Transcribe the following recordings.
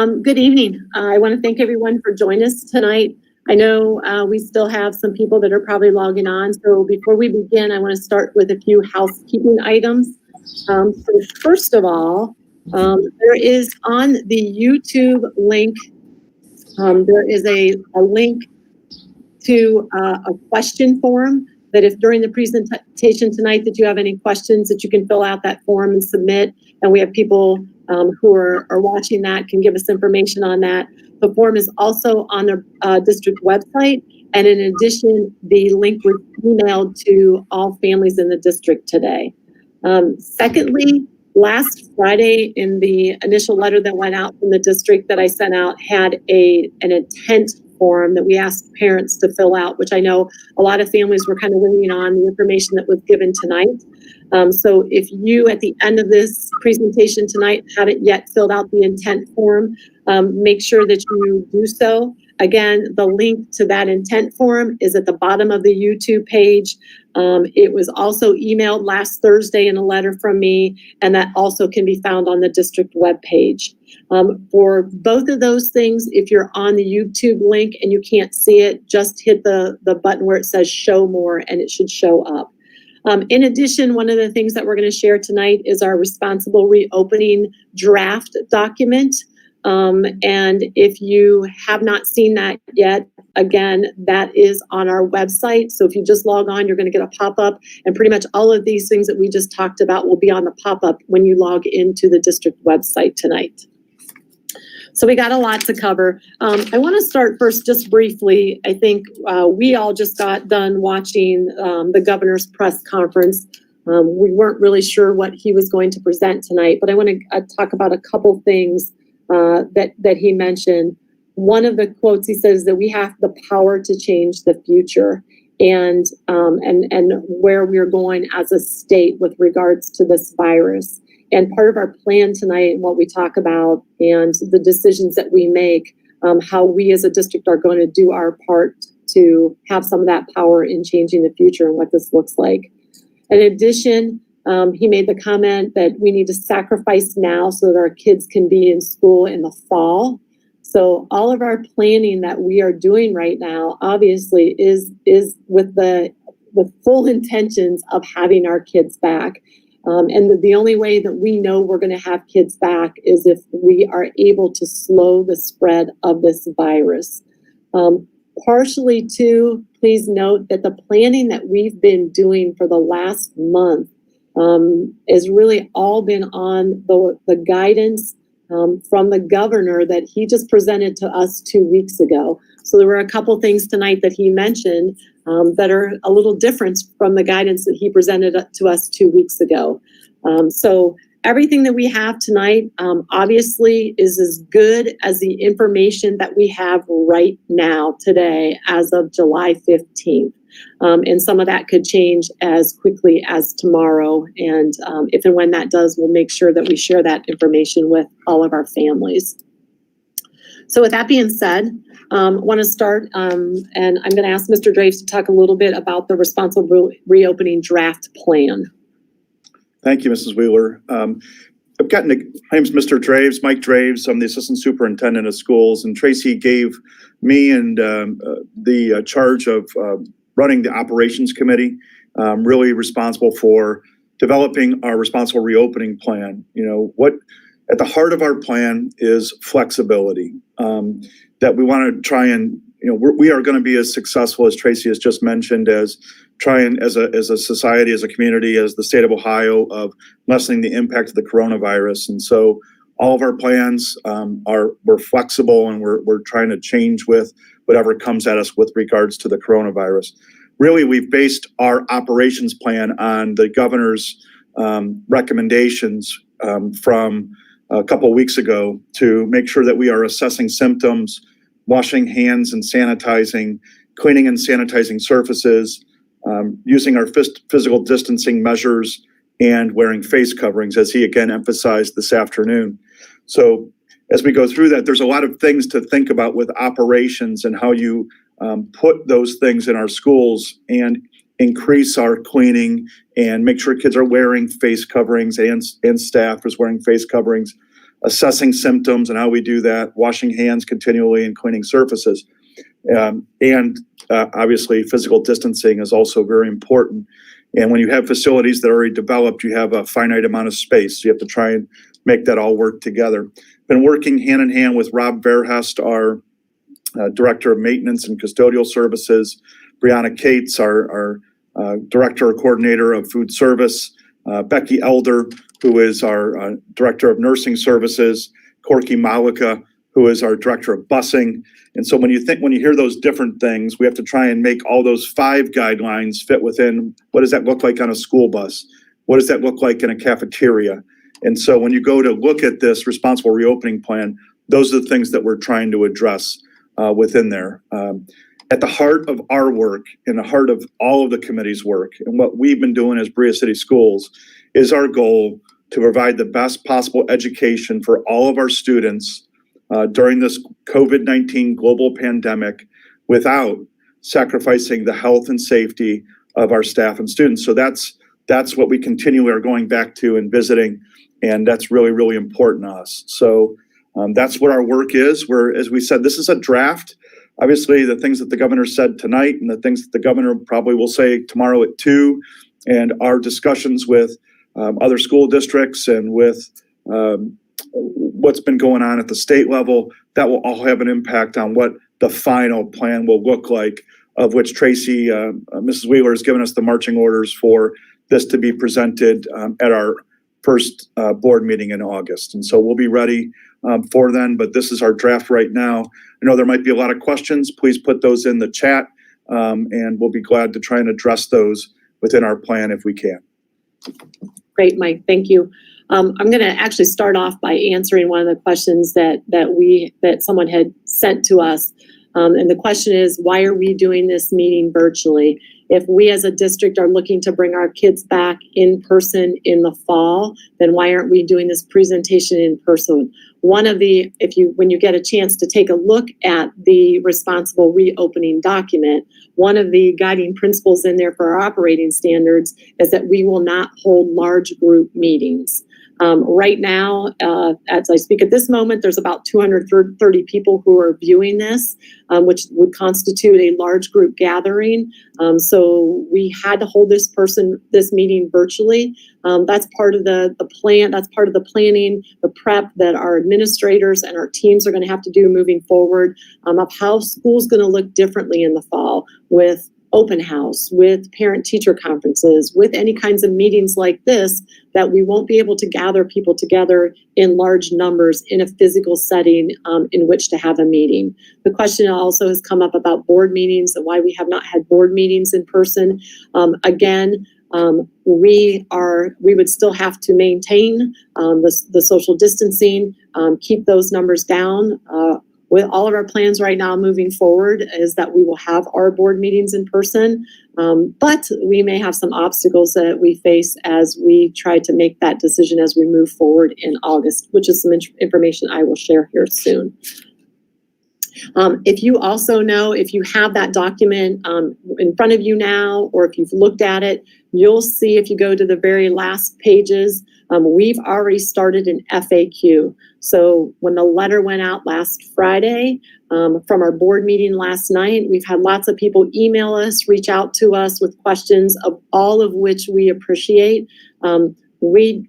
Good evening. I want to thank everyone for joining us tonight. I know we still have some people that are probably logging on. So before we begin, I want to start with a few housekeeping items. So first of all, there is on the YouTube link, there is a link to a question form that if during the presentation tonight that you have any questions that you can fill out that form and submit. And we have people who are watching that can give us information on that. The form is also on the district website. And in addition, the link was emailed to all families in the district today. Secondly, last Friday in the initial letter that went out from the district that I sent out had an intent form that we asked parents to fill out, which I know a lot of families were kind of waiting on the information that was given tonight. So if you, at the end of this presentation tonight, haven't yet filled out the intent form, make sure that you do so. Again, the link to that intent form is at the bottom of the YouTube page. It was also emailed last Thursday in a letter from me, and that also can be found on the district webpage. For both of those things, if you're on the YouTube link and you can't see it, just hit the button where it says show more and it should show up. In addition, one of the things that we're going to share tonight is our responsible reopening draft document. And if you have not seen that yet, again, that is on our website. So if you just log on, you're going to get a pop-up, and pretty much all of these things that we just talked about will be on the pop-up when you log into the district website tonight. So we got a lot to cover. I want to start first just briefly. I think we all just got done watching the governor's press conference. We weren't really sure what he was going to present tonight, but I want to talk about a couple things that he mentioned. One of the quotes he says that we have the power to change the future and where we're going as a state with regards to this virus. And part of our plan tonight and what we talk about and the decisions that we make, how we as a district are going to do our part to have some of that power in changing the future and what this looks like. In addition, he made the comment that we need to sacrifice now so that our kids can be in school in the fall. So all of our planning that we are doing right now, obviously, is with full intentions of having our kids back. And the only way that we know we're going to have kids back is if we are able to slow the spread of this virus. Partially, too, please note that the planning that we've been doing for the last month has really all been on the guidance from the governor that he just presented to us 2 weeks ago. So there were a couple things tonight that he mentioned that are a little different from the guidance that he presented to us 2 weeks ago. So everything that we have tonight obviously is as good as the information that we have right now today as of July 15th. And some of that could change as quickly as tomorrow. And if and when that does, we'll make sure that we share that information with all of our families. So with that being said, I want to start, and I'm going to ask Mr. Draves to talk a little bit about the responsible reopening draft plan. Thank you, Mrs. Wheeler. My name's Mr. Draves, Mike Draves. I'm the Assistant Superintendent of Schools, and Tracy gave me and the charge of running the Operations Committee, really responsible for developing our responsible reopening plan. You know, what at the heart of our plan is flexibility, that we want to try and, we are going to be as successful as Tracy has just mentioned as trying as a society, as a community, as the state of Ohio of lessening the impact of the coronavirus. And so all of our plans we're flexible, and we're trying to change with whatever comes at us with regards to the coronavirus. Really, we've based our operations plan on the governor's recommendations from a couple of weeks ago to make sure that we are assessing symptoms, washing hands and sanitizing, cleaning and sanitizing surfaces, using our physical distancing measures, and wearing face coverings, as he again emphasized this afternoon. So as we go through that, there's a lot of things to think about with operations and how you put those things in our schools and increase our cleaning and make sure kids are wearing face coverings and staff is wearing face coverings. assessing symptoms and how we do that, washing hands continually and cleaning surfaces. Obviously, physical distancing is also very important. And when you have facilities that are already developed, you have a finite amount of space. So you have to try and make that all work together. Been working hand in hand with Rob Verhest, our Director of Maintenance and Custodial Services, Brianna Cates, our Director or Coordinator of Food Service, Becky Elder, who is our Director of Nursing Services, Corky Malika, who is our Director of Busing. And so when you hear those different things, we have to try and make all those 5 guidelines fit within what does that look like on a school bus? What does that look like in a cafeteria? And so when you go to look at this responsible reopening plan, those are the things that we're trying to address within there. At the heart of our work, in the heart of all of the committee's work, and what we've been doing as Berea City Schools, is our goal to provide the best possible education for all of our students during this COVID-19 global pandemic without sacrificing the health and safety of our staff and students. So that's what we continually are going back to and visiting, and that's really, really important to us. So that's what our work is. As we said, this is a draft. Obviously, the things that the governor said tonight and the things that the governor probably will say tomorrow at 2, and our discussions with other school districts and with what's been going on at the state level, that will all have an impact on what the final plan will look like, of which Tracy, Mrs. Wheeler, has given us the marching orders for this to be presented at our first board meeting in August. And so we'll be ready for then, but this is our draft right now. I know there might be a lot of questions. Please put those in the chat, and we'll be glad to try and address those within our plan if we can. Great, Mike. Thank you. I'm going to actually start off by answering one of the questions that someone had sent to us. And the question is, why are we doing this meeting virtually? If we as a district are looking to bring our kids back in person in the fall, then why aren't we doing this presentation in person? When you get a chance to take a look at the responsible reopening document, one of the guiding principles in there for our operating standards is that we will not hold large group meetings. Right now, as I speak at this moment, there's about 230 people who are viewing this, which would constitute a large group gathering. So we had to hold this meeting virtually. That's part of the plan. That's part of the planning, the prep that our administrators and our teams are going to have to do moving forward, of how school's going to look differently in the fall with open house, with parent-teacher conferences, with any kinds of meetings like this, that we won't be able to gather people together in large numbers in a physical setting in which to have a meeting. The question also has come up about board meetings and why we have not had board meetings in person. We would still have to maintain the social distancing, keep those numbers down. With all of our plans right now moving forward is that we will have our board meetings in person, but we may have some obstacles that we face as we try to make that decision as we move forward in August, which is some information I will share here soon. If you also know, if you have that document in front of you now, or if you've looked at it, you'll see if you go to the very last pages, we've already started an FAQ. So when the letter went out last Friday from our board meeting last night, we've had lots of people email us, reach out to us with questions, of all of which we appreciate. We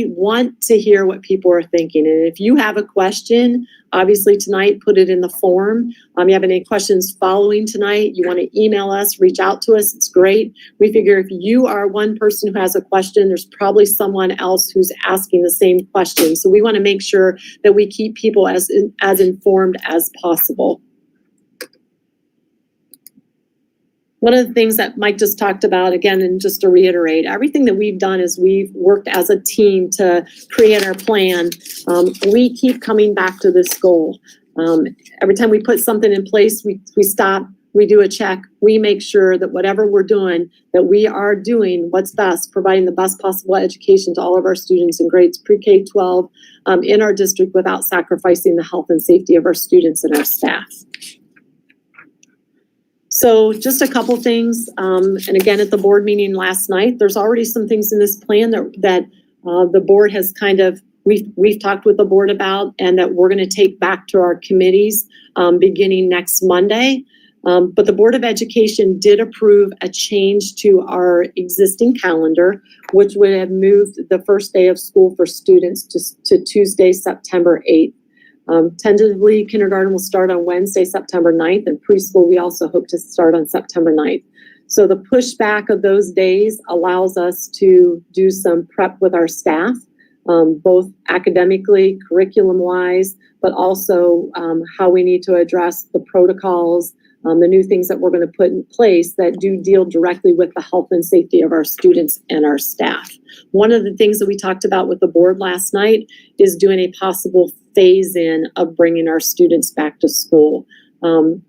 want to hear what people are thinking. And if you have a question, obviously tonight, put it in the form. You have any questions following tonight, you want to email us, reach out to us, it's great. We figure if you are one person who has a question, there's probably someone else who's asking the same question. So we want to make sure that we keep people as informed as possible. One of the things that Mike just talked about, again, and just to reiterate, everything that we've done is we've worked as a team to create our plan. We keep coming back to this goal. Every time we put something in place, we stop, we do a check, we make sure that whatever we're doing, that we are doing what's best, providing the best possible education to all of our students in grades pre-K-12 in our district without sacrificing the health and safety of our students and our staff. So just a couple things, and again, at the board meeting last night, there's already some things in this plan that the board has kind of we've talked with the board about, and that we're going to take back to our committees beginning next Monday. But the Board of Education did approve a change to our existing calendar, which would have moved the first day of school for students to Tuesday, September 8th. Tentatively, kindergarten will start on Wednesday, September 9th, and preschool we also hope to start on September 9th. So the pushback of those days allows us to do some prep with our staff, both academically, curriculum-wise, but also how we need to address the protocols, the new things that we're going to put in place that do deal directly with the health and safety of our students and our staff. One of the things that we talked about with the board last night is doing a possible phase-in of bringing our students back to school.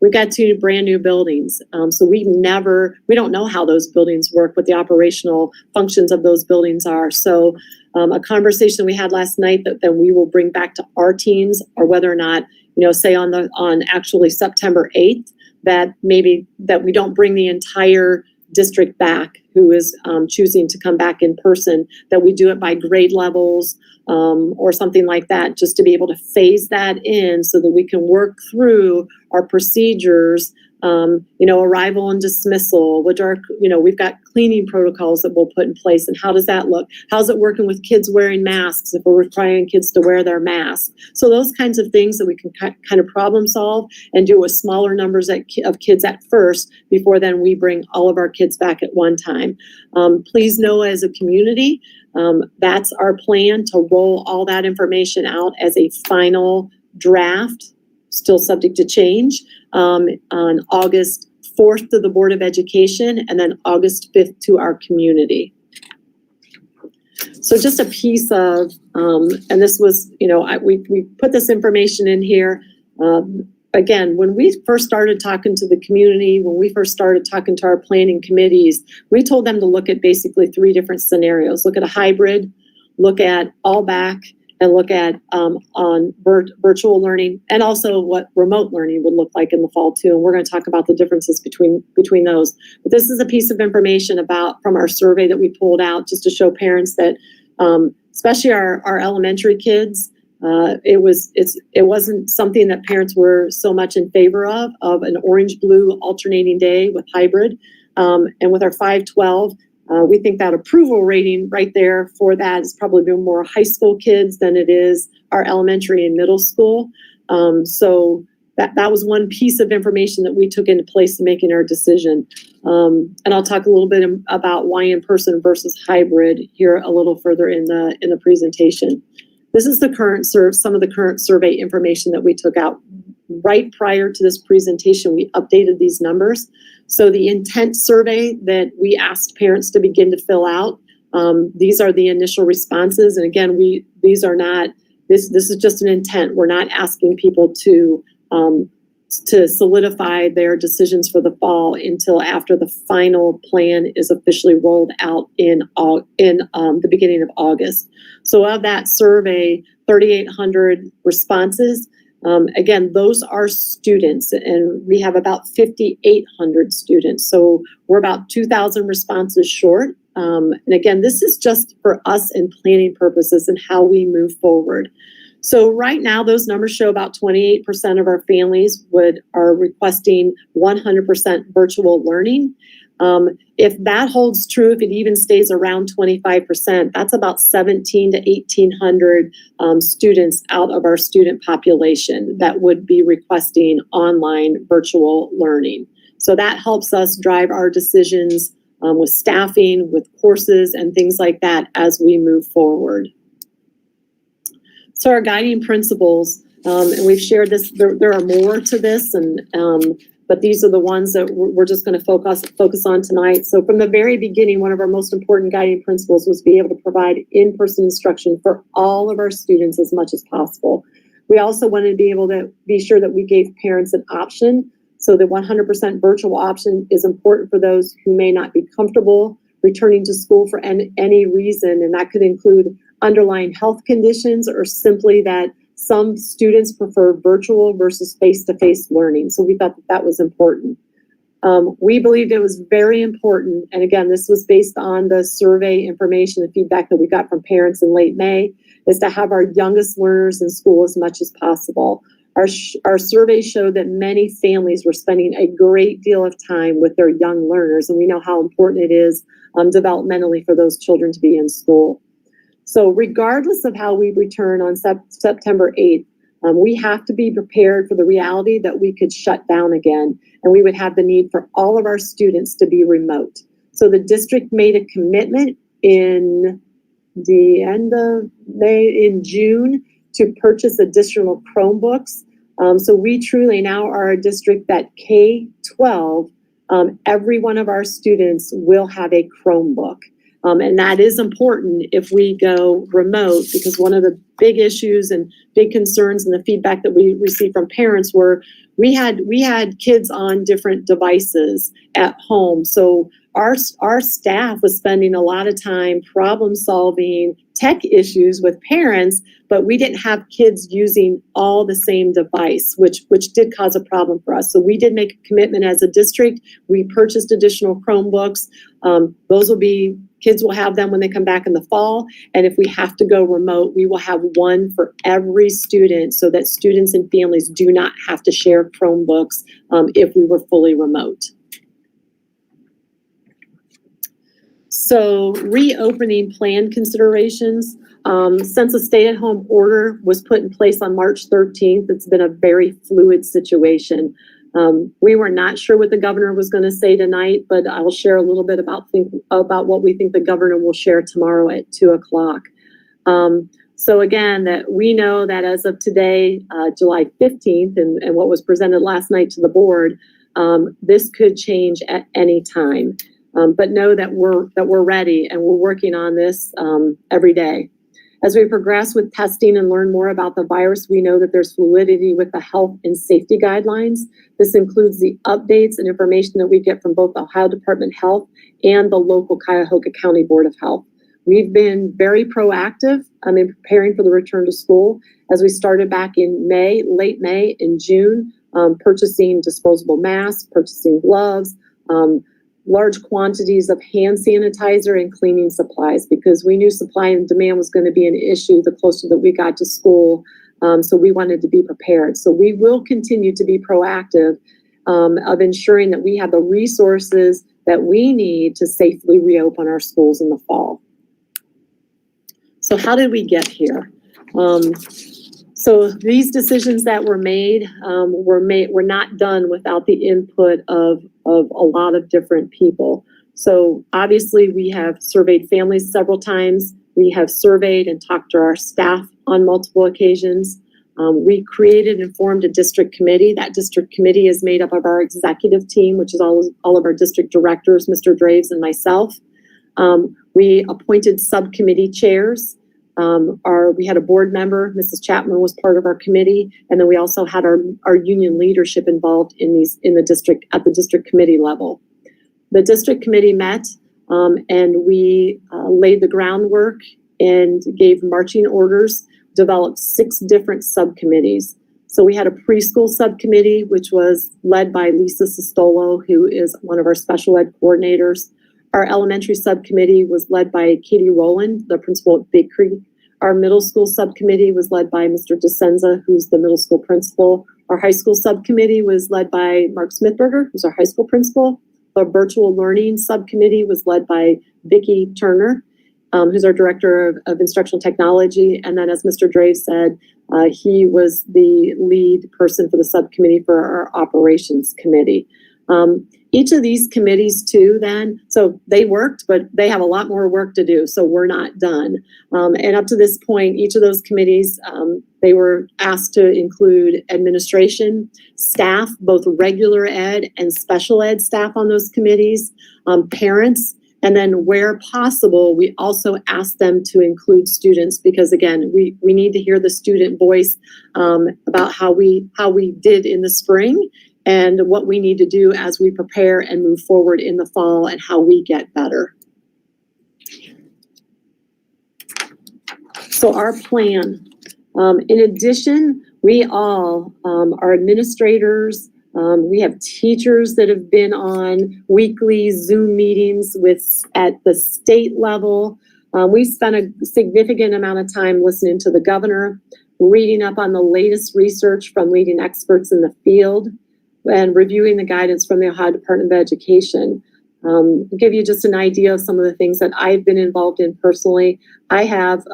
We've got 2 brand new buildings, so we don't know how those buildings work, what the operational functions of those buildings are. So a conversation we had last night that we will bring back to our teams, or whether or not, say on actually September 8th, that maybe that we don't bring the entire district back who is choosing to come back in person, that we do it by grade levels or something like that, just to be able to phase that in so that we can work through our procedures, arrival and dismissal, which are, we've got cleaning protocols that we'll put in place. And how does that look? How's it working with kids wearing masks if we're requiring kids to wear their masks? So those kinds of things that we can kind of problem solve and do with smaller numbers of kids at first, before then we bring all of our kids back at one time. Please know, as a community, that's our plan, to roll all that information out as a final draft, still subject to change, on August 4th to the Board of Education, and then August 5th to our community. So just a piece of, and this was, we put this information in here. Again, when we first started talking to the community, when we first started talking to our planning committees, we told them to look at basically 3 different scenarios. Look at a hybrid, look at all back, and look at on virtual learning, and also what remote learning would look like in the fall too. And we're going to talk about the differences between those. But this is a piece of information from our survey that we pulled out, just to show parents that, especially our elementary kids, it wasn't something that parents were so much in favor of an orange-blue alternating day with hybrid. And with our 512, we think that approval rating right there for that is probably been more high school kids than it is our elementary and middle school. So that was one piece of information that we took into place in making our decision. And I'll talk a little bit about why in-person versus hybrid here a little further in the presentation. This is some of the current survey information that we took out. Right prior to this presentation, we updated these numbers. So the intent survey that we asked parents to begin to fill out, these are the initial responses. And again, this is just an intent. We're not asking people to solidify their decisions for the fall until after the final plan is officially rolled out in the beginning of August. So of that survey, 3,800 responses. Again, those are students, and we have about 5,800 students. So we're about 2,000 responses short. And again, this is just for us in planning purposes and how we move forward. So right now, those numbers show about 28% of our families are requesting 100% virtual learning. If that holds true, if it even stays around 25%, that's about 1,700 to 1,800 students out of our student population that would be requesting online virtual learning. So that helps us drive our decisions with staffing, with courses, and things like that as we move forward. So our guiding principles, and we've shared this, there are more to this, but these are the ones that we're just going to focus on tonight. So from the very beginning, one of our most important guiding principles was to be able to provide in-person instruction for all of our students as much as possible. We also wanted to be able to be sure that we gave parents an option. So the 100% virtual option is important for those who may not be comfortable returning to school for any reason, and that could include underlying health conditions or simply that some students prefer virtual versus face-to-face learning. So we thought that was important. We believed it was very important, and again, this was based on the survey information, the feedback that we got from parents in late May, is to have our youngest learners in school as much as possible. Our survey showed that many families were spending a great deal of time with their young learners, and we know how important it is developmentally for those children to be in school. So regardless of how we return on September 8th, we have to be prepared for the reality that we could shut down again, and we would have the need for all of our students to be remote. So the district made a commitment in the end of in June, to purchase additional Chromebooks. So we truly now are a district that K-12, every one of our students will have a Chromebook. And that is important if we go remote, because one of the big issues and big concerns and the feedback that we received from parents were we had kids on different devices at home. So our staff was spending a lot of time problem solving tech issues with parents, but we didn't have kids using all the same device, which did cause a problem for us. So we did make a commitment as a district. We purchased additional Chromebooks. Those will be, kids will have them when they come back in the fall. And if we have to go remote, we will have one for every student so that students and families do not have to share Chromebooks if we were fully remote. So reopening plan considerations. Since a stay-at-home order was put in place on March 13th, it's been a very fluid situation. We were not sure what the governor was going to say tonight, but I will share a little bit about what we think the governor will share tomorrow at 2 o'clock. So again, that we know that as of today, July 15th, and what was presented last night to the board, this could change at any time. But know that we're ready and we're working on this every day. As we progress with testing and learn more about the virus, we know that there's fluidity with the health and safety guidelines. This includes the updates and information that we get from both the Ohio Department of Health and the local Cuyahoga County Board of Health. We've been very proactive in preparing for the return to school as we started back in May, late May and June, purchasing disposable masks, purchasing gloves, large quantities of hand sanitizer and cleaning supplies, because we knew supply and demand was going to be an issue the closer that we got to school. So we wanted to be prepared. So we will continue to be proactive of ensuring that we have the resources that we need to safely reopen our schools in the fall. So how did we get here? So these decisions that were were not done without the input of a lot of different people. So obviously we have surveyed families several times. We have surveyed and talked to our staff on multiple occasions. We created and formed a district committee. That district committee is made up of our executive team, which is all of our district directors, Mr. Draves and myself. We appointed subcommittee chairs. We had a board member, Mrs. Chapman was part of our committee, and then we also had our union leadership involved in the district at the district committee level. The district committee met and we laid the groundwork and gave marching orders, developed 6 different subcommittees. So we had a preschool subcommittee, which was led by Lisa Sestolo, who is one of our special ed coordinators. Our elementary subcommittee was led by Katie Rowland, the principal at Big Creek. Our middle school subcommittee was led by Mr. DeSenza, who's the middle school principal. Our high school subcommittee was led by Mark Smithberger, who's our high school principal. The virtual learning subcommittee was led by Vicki Turner, who's our director of instructional technology. And then, as Mr. Draves said, he was the lead person for the subcommittee for our operations committee. Each of these committees too then, so they worked, but they have a lot more work to do, so we're not done. And up to this point, each of those committees, they were asked to include administration, staff, both regular ed and special ed staff on those committees, parents, and then where possible, we also asked them to include students, because again, we need to hear the student voice about how we did in the spring and what we need to do as we prepare and move forward in the fall and how we get better. So our plan, in addition, we all, our administrators, we have teachers that have been on weekly Zoom meetings at the state level. We spent a significant amount of time listening to the governor, reading up on the latest research from leading experts in the field, and reviewing the guidance from the Ohio Department of Education. I'll give you just an idea of some of the things that I've been involved in personally. I have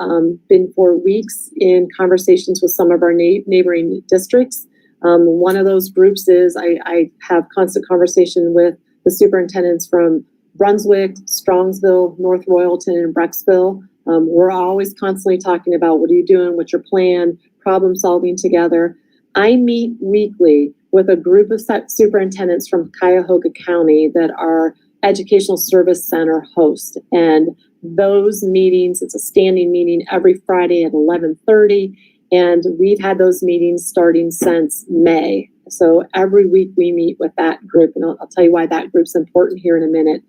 been for weeks in conversations with some of our neighboring districts. One of those groups is I have constant conversation with the superintendents from Brunswick, Strongsville, North Royalton, and Brecksville. We're always constantly talking about what are you doing, what's your plan, problem solving together. I meet weekly with a group of superintendents from Cuyahoga County that are Educational Service Center host. And those meetings, it's a standing meeting every Friday at 11:30. And we've had those meetings starting since May. So every week we meet with that group, and I'll tell you why that group's important here in a minute.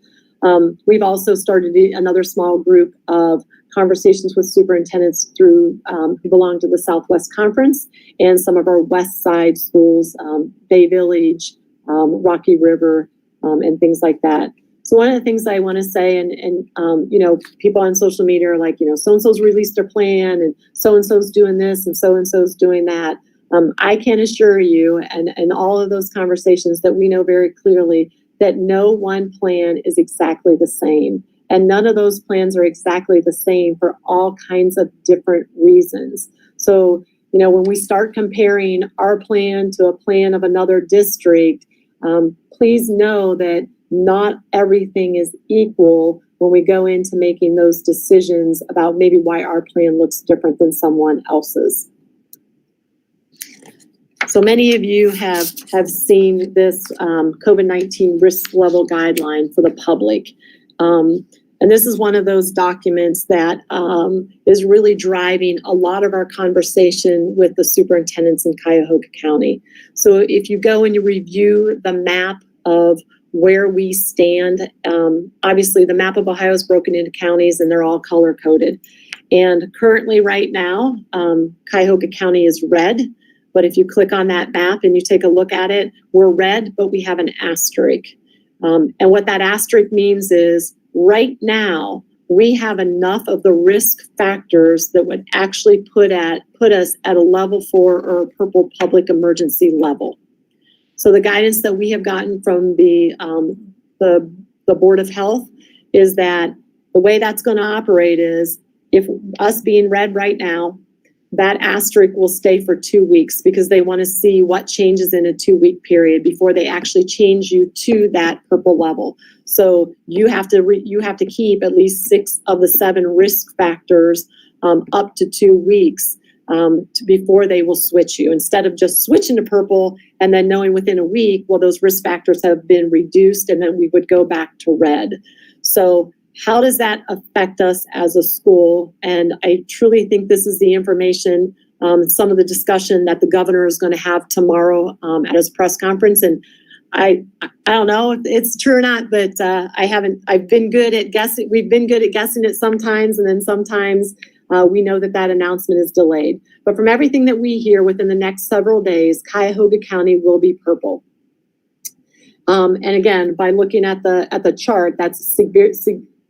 We've also started another small group of conversations with superintendents through who belong to the Southwest Conference and some of our West Side schools, Bay Village, Rocky River, and things like that. So one of the things I want to say, and you know, people on social media are like, you know, so-and-so's released their plan and so-and-so's doing this and so-and-so's doing that. I can assure you, and all of those conversations, that we know very clearly that no one plan is exactly the same. And none of those plans are exactly the same for all kinds of different reasons. So, you know, when we start comparing our plan to a plan of another district, please know that not everything is equal when we go into making those decisions about maybe why our plan looks different than someone else's. So many of you have seen this COVID-19 risk level guideline for the public. And this is one of those documents that is really driving a lot of our conversation with the superintendents in Cuyahoga County. So if you go and you review the map of where we stand, obviously the map of Ohio is broken into counties and they're all color coded. And currently right now, Cuyahoga County is red. But if you click on that map and you take a look at it, we're red, but we have an asterisk. And what that asterisk means is right now, we have enough of the risk factors that would actually put us at a level 4 or a purple public emergency level. So the guidance that we have gotten from the Board of Health is that the way that's going to operate is if us being red right now, that asterisk will stay for 2 weeks because they want to see what changes in a 2-week period before they actually change you to that purple level. So you have to keep at least 6 of the 7 risk factors up to 2 weeks before they will switch you. Instead of just switching to purple and then knowing within a week, well, those risk factors have been reduced and then we would go back to red. So how does that affect us as a school? And I truly think this is the information, some of the discussion that the governor is going to have tomorrow at his press conference. And I don't know if it's true or not, but I've been good at guessing. We've been good at guessing it sometimes, and then sometimes we know that announcement is delayed. But from everything that we hear, within the next several days, Cuyahoga County will be purple. And again, by looking at the chart, that's severe.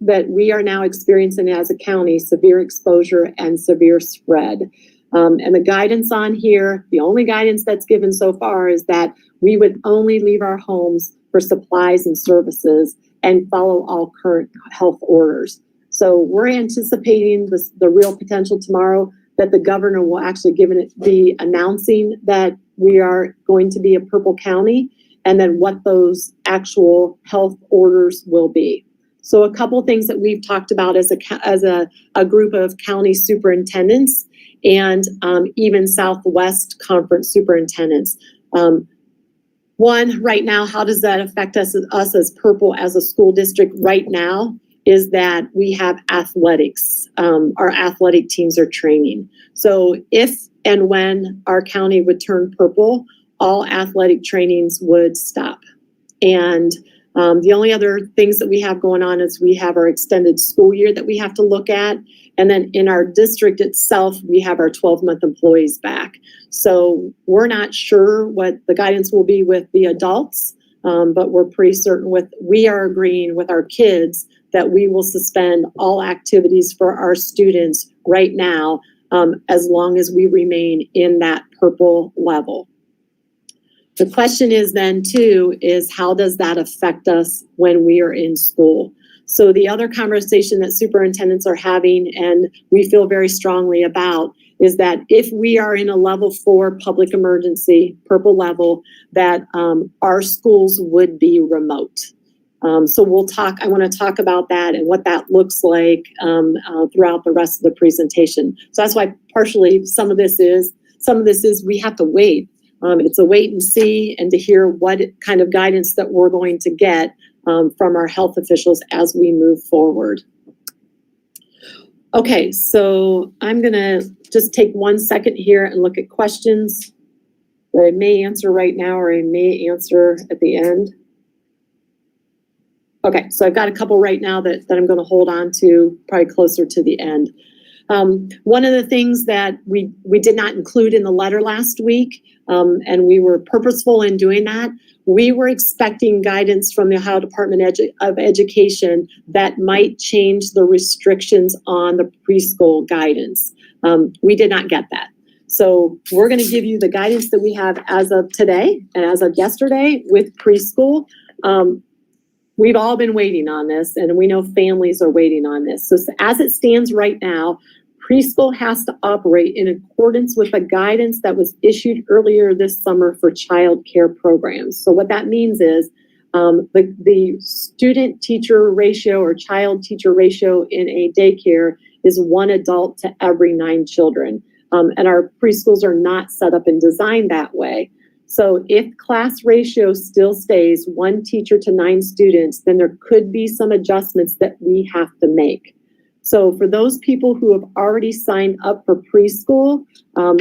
That we are now experiencing as a county severe exposure and severe spread. And the guidance on here, the only guidance that's given so far is that we would only leave our homes for supplies and services and follow all current health orders. So we're anticipating the real potential tomorrow that the governor will actually be announcing that we are going to be a purple county and then what those actual health orders will be. So a couple of things that we've talked about as a group of county superintendents and even Southwest Conference superintendents. One, right now, how does that affect us as purple as a school district right now is that we have athletics. Our athletic teams are training. So if and when our county would turn purple, all athletic trainings would stop. And the only other things that we have going on is we have our extended school year that we have to look at. And then in our district itself, we have our 12-month employees back. So we're not sure what the guidance will be with the adults, but we're pretty certain we are agreeing with our kids that we will suspend all activities for our students right now, as long as we remain in that purple level. The question is then too, is how does that affect us when we are in school? So the other conversation that superintendents are having, and we feel very strongly about, is that if we are in a level 4 public emergency, purple level, that our schools would be remote. So I want to talk about that and what that looks like throughout the rest of the presentation. So that's why partially some of this is we have to wait. It's a wait and see, and to hear what kind of guidance that we're going to get from our health officials as we move forward. Okay, so I'm gonna just take 1 second here and look at questions that I may answer right now or I may answer at the end. Okay, so I've got a couple right now that I'm gonna hold on to probably closer to the end. One of the things that we did not include in the letter last week, and we were purposeful in doing that, we were expecting guidance from the Ohio Department of Education that might change the restrictions on the preschool guidance. We did not get that. So we're going to give you the guidance that we have as of today and as of yesterday with preschool. We've all been waiting on this, and we know families are waiting on this. So as it stands right now, preschool has to operate in accordance with the guidance that was issued earlier this summer for child care programs. So what that means is the student-teacher ratio or child-teacher ratio in a daycare is 1 adult to every 9 children. And our preschools are not set up and designed that way. So if class ratio still stays 1 teacher to 9 students, then there could be some adjustments that we have to make. So for those people who have already signed up for preschool,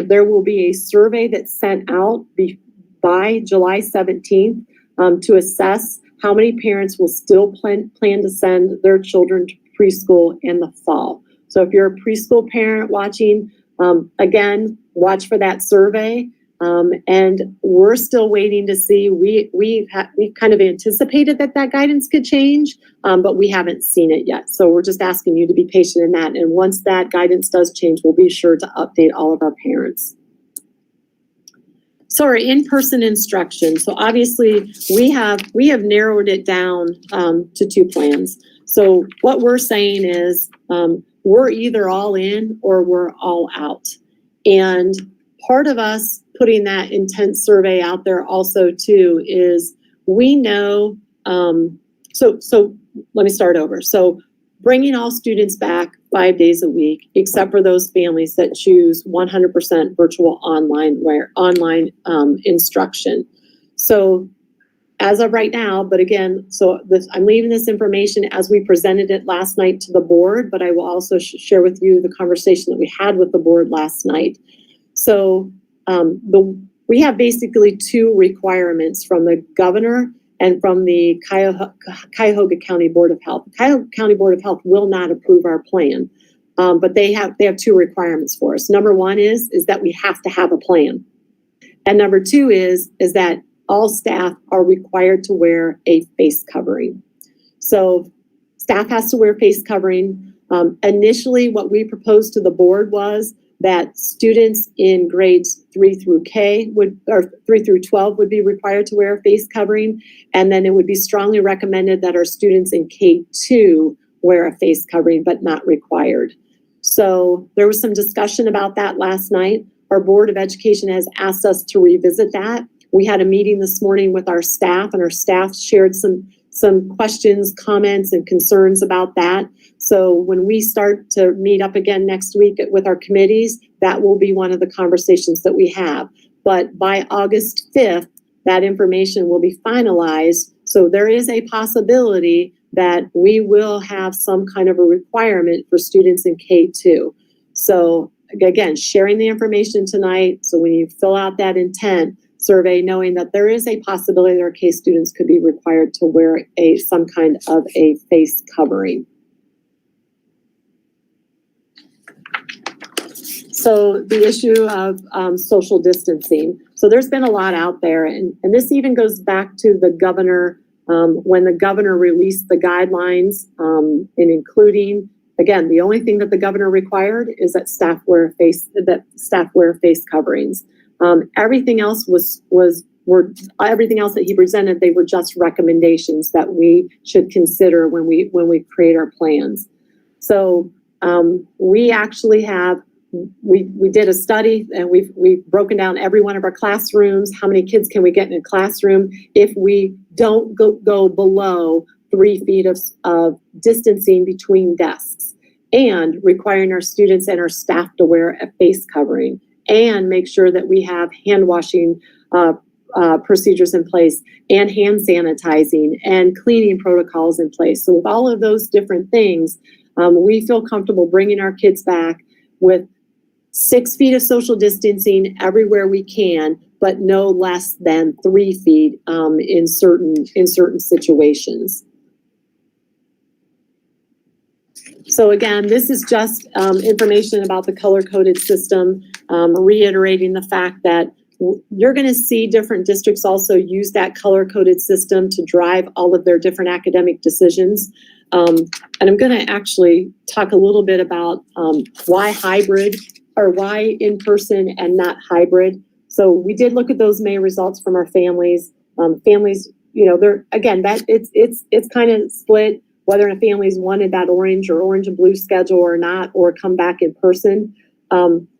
there will be a survey that's sent out by July 17th to assess how many parents will still plan to send their children to preschool in the fall. So if you're a preschool parent watching, again, watch for that survey. And we're still waiting to see. We've kind of anticipated that guidance could change, but we haven't seen it yet. So we're just asking you to be patient in that. And once that guidance does change, we'll be sure to update all of our parents. So our in-person instruction. So obviously we have narrowed it down to 2 plans. So what we're saying is we're either all in or we're all out. And part of us putting that intent survey out there also too is we know, so let me start over. So bringing all students back 5 days a week, except for those families that choose 100% virtual online instruction. So as of right now, but again, I'm leaving this information as we presented it last night to the board, but I will also share with you the conversation that we had with the board last night. So we have basically 2 requirements from the governor and from the Cuyahoga County Board of Health. The Cuyahoga County Board of Health will not approve our plan, but they have 2 requirements for us. Number 1 is that we have to have a plan, and number 2 is that all staff are required to wear a face covering. So staff has to wear face covering. Initially, what we proposed to the board was that students in grades 3 through 12 would be required to wear a face covering, and then it would be strongly recommended that our students in K2 wear a face covering, but not required. So there was some discussion about that last night. Our Board of Education has asked us to revisit that. We had a meeting this morning with our staff, and our staff shared some questions, comments, and concerns about that. So when we start to meet up again next week with our committees, that will be one of the conversations that we have. But by August 5th, that information will be finalized. So there is a possibility that we will have some kind of a requirement for students in K2. So again, sharing the information tonight. So when you fill out that intent survey, knowing that there is a possibility that our K students could be required to wear some kind of a face covering. So the issue of social distancing. So there's been a lot out there, and this even goes back to the governor When the governor released the guidelines, in including, again, the only thing that the governor required is that staff wear face coverings. Everything else everything else that he presented, they were just recommendations that we should consider when we create our plans. So we actually we did a study, and we've broken down every one of our classrooms. How many kids can we get in a classroom if we don't go below 3 feet of distancing between desks, and requiring our students and our staff to wear a face covering, and make sure that we have hand washing procedures in place, and hand sanitizing and cleaning protocols in place. So with all of those different things, we feel comfortable bringing our kids back with 6 feet of social distancing everywhere we can, but no less than 3 feet in certain situations. So again, this is just information about the color-coded system, reiterating the fact that you're going to see different districts also use that color-coded system to drive all of their different academic decisions. And I'm going to actually talk a little bit about why hybrid, or why in-person and not hybrid. So we did look at those May results from our families. Families, they're, again, that it's kind of split whether a family's wanted that orange and blue schedule or not, or come back in person.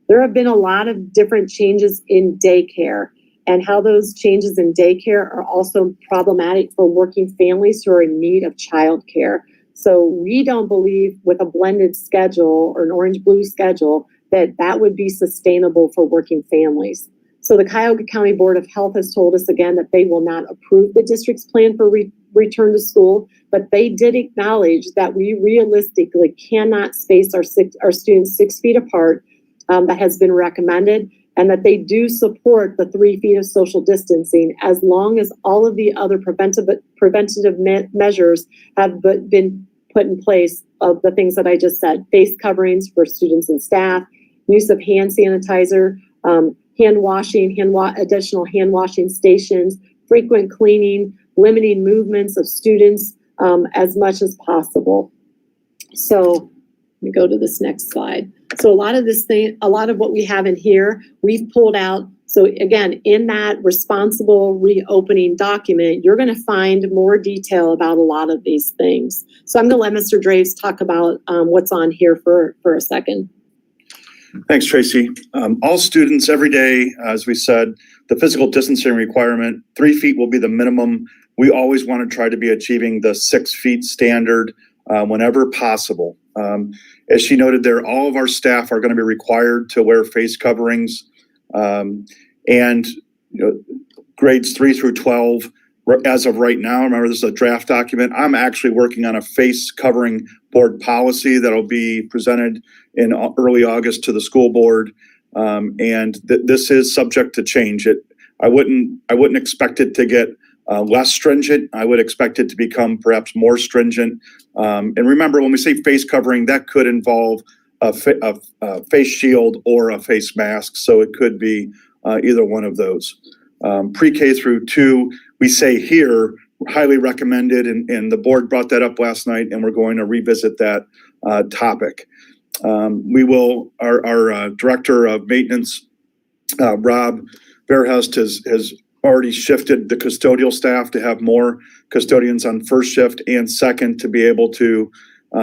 There have been a lot of different changes in daycare, and how those changes in daycare are also problematic for working families who are in need of childcare. So we don't believe with a blended schedule or an orange-blue schedule that would be sustainable for working families. So the Cuyahoga County Board of Health has told us again that they will not approve the district's plan for return to school, but they did acknowledge that we realistically cannot space our students 6 feet apart. That has been recommended, and that they do support the 3 feet of social distancing as long as all of the other preventative measures have been put in place, of the things that I just said: face coverings for students and staff, use of hand sanitizer, hand washing, additional hand washing stations, frequent cleaning, limiting movements of students as much as possible. So let me go to this next slide. So a lot of what we have in here, we've pulled out. So again, in that responsible reopening document, you're going to find more detail about a lot of these things. So I'm going to let Mr. Draves talk about what's on here for a second. Thanks, Tracy. All students every day, as we said, the physical distancing requirement, 3 feet will be the minimum. We always want to try to be achieving the 6 feet standard whenever possible. As she noted there, all of our staff are going to be required to wear face coverings, and grades 3 through 12, as of right now, remember this is a draft document, I'm actually working on a face covering board policy that'll be presented in early August to the school board, and this is subject to change. I wouldn't expect it to get less stringent. I would expect it to become perhaps more stringent. And remember, when we say face covering, that could involve a face shield or a face mask. So it could be either one of those. Pre-K through 2, we say here, highly recommended, and the board brought that up last night, and we're going to revisit that topic. Our director of maintenance, Rob Verhust, has already shifted the custodial staff to have more custodians on first shift and second, to be able to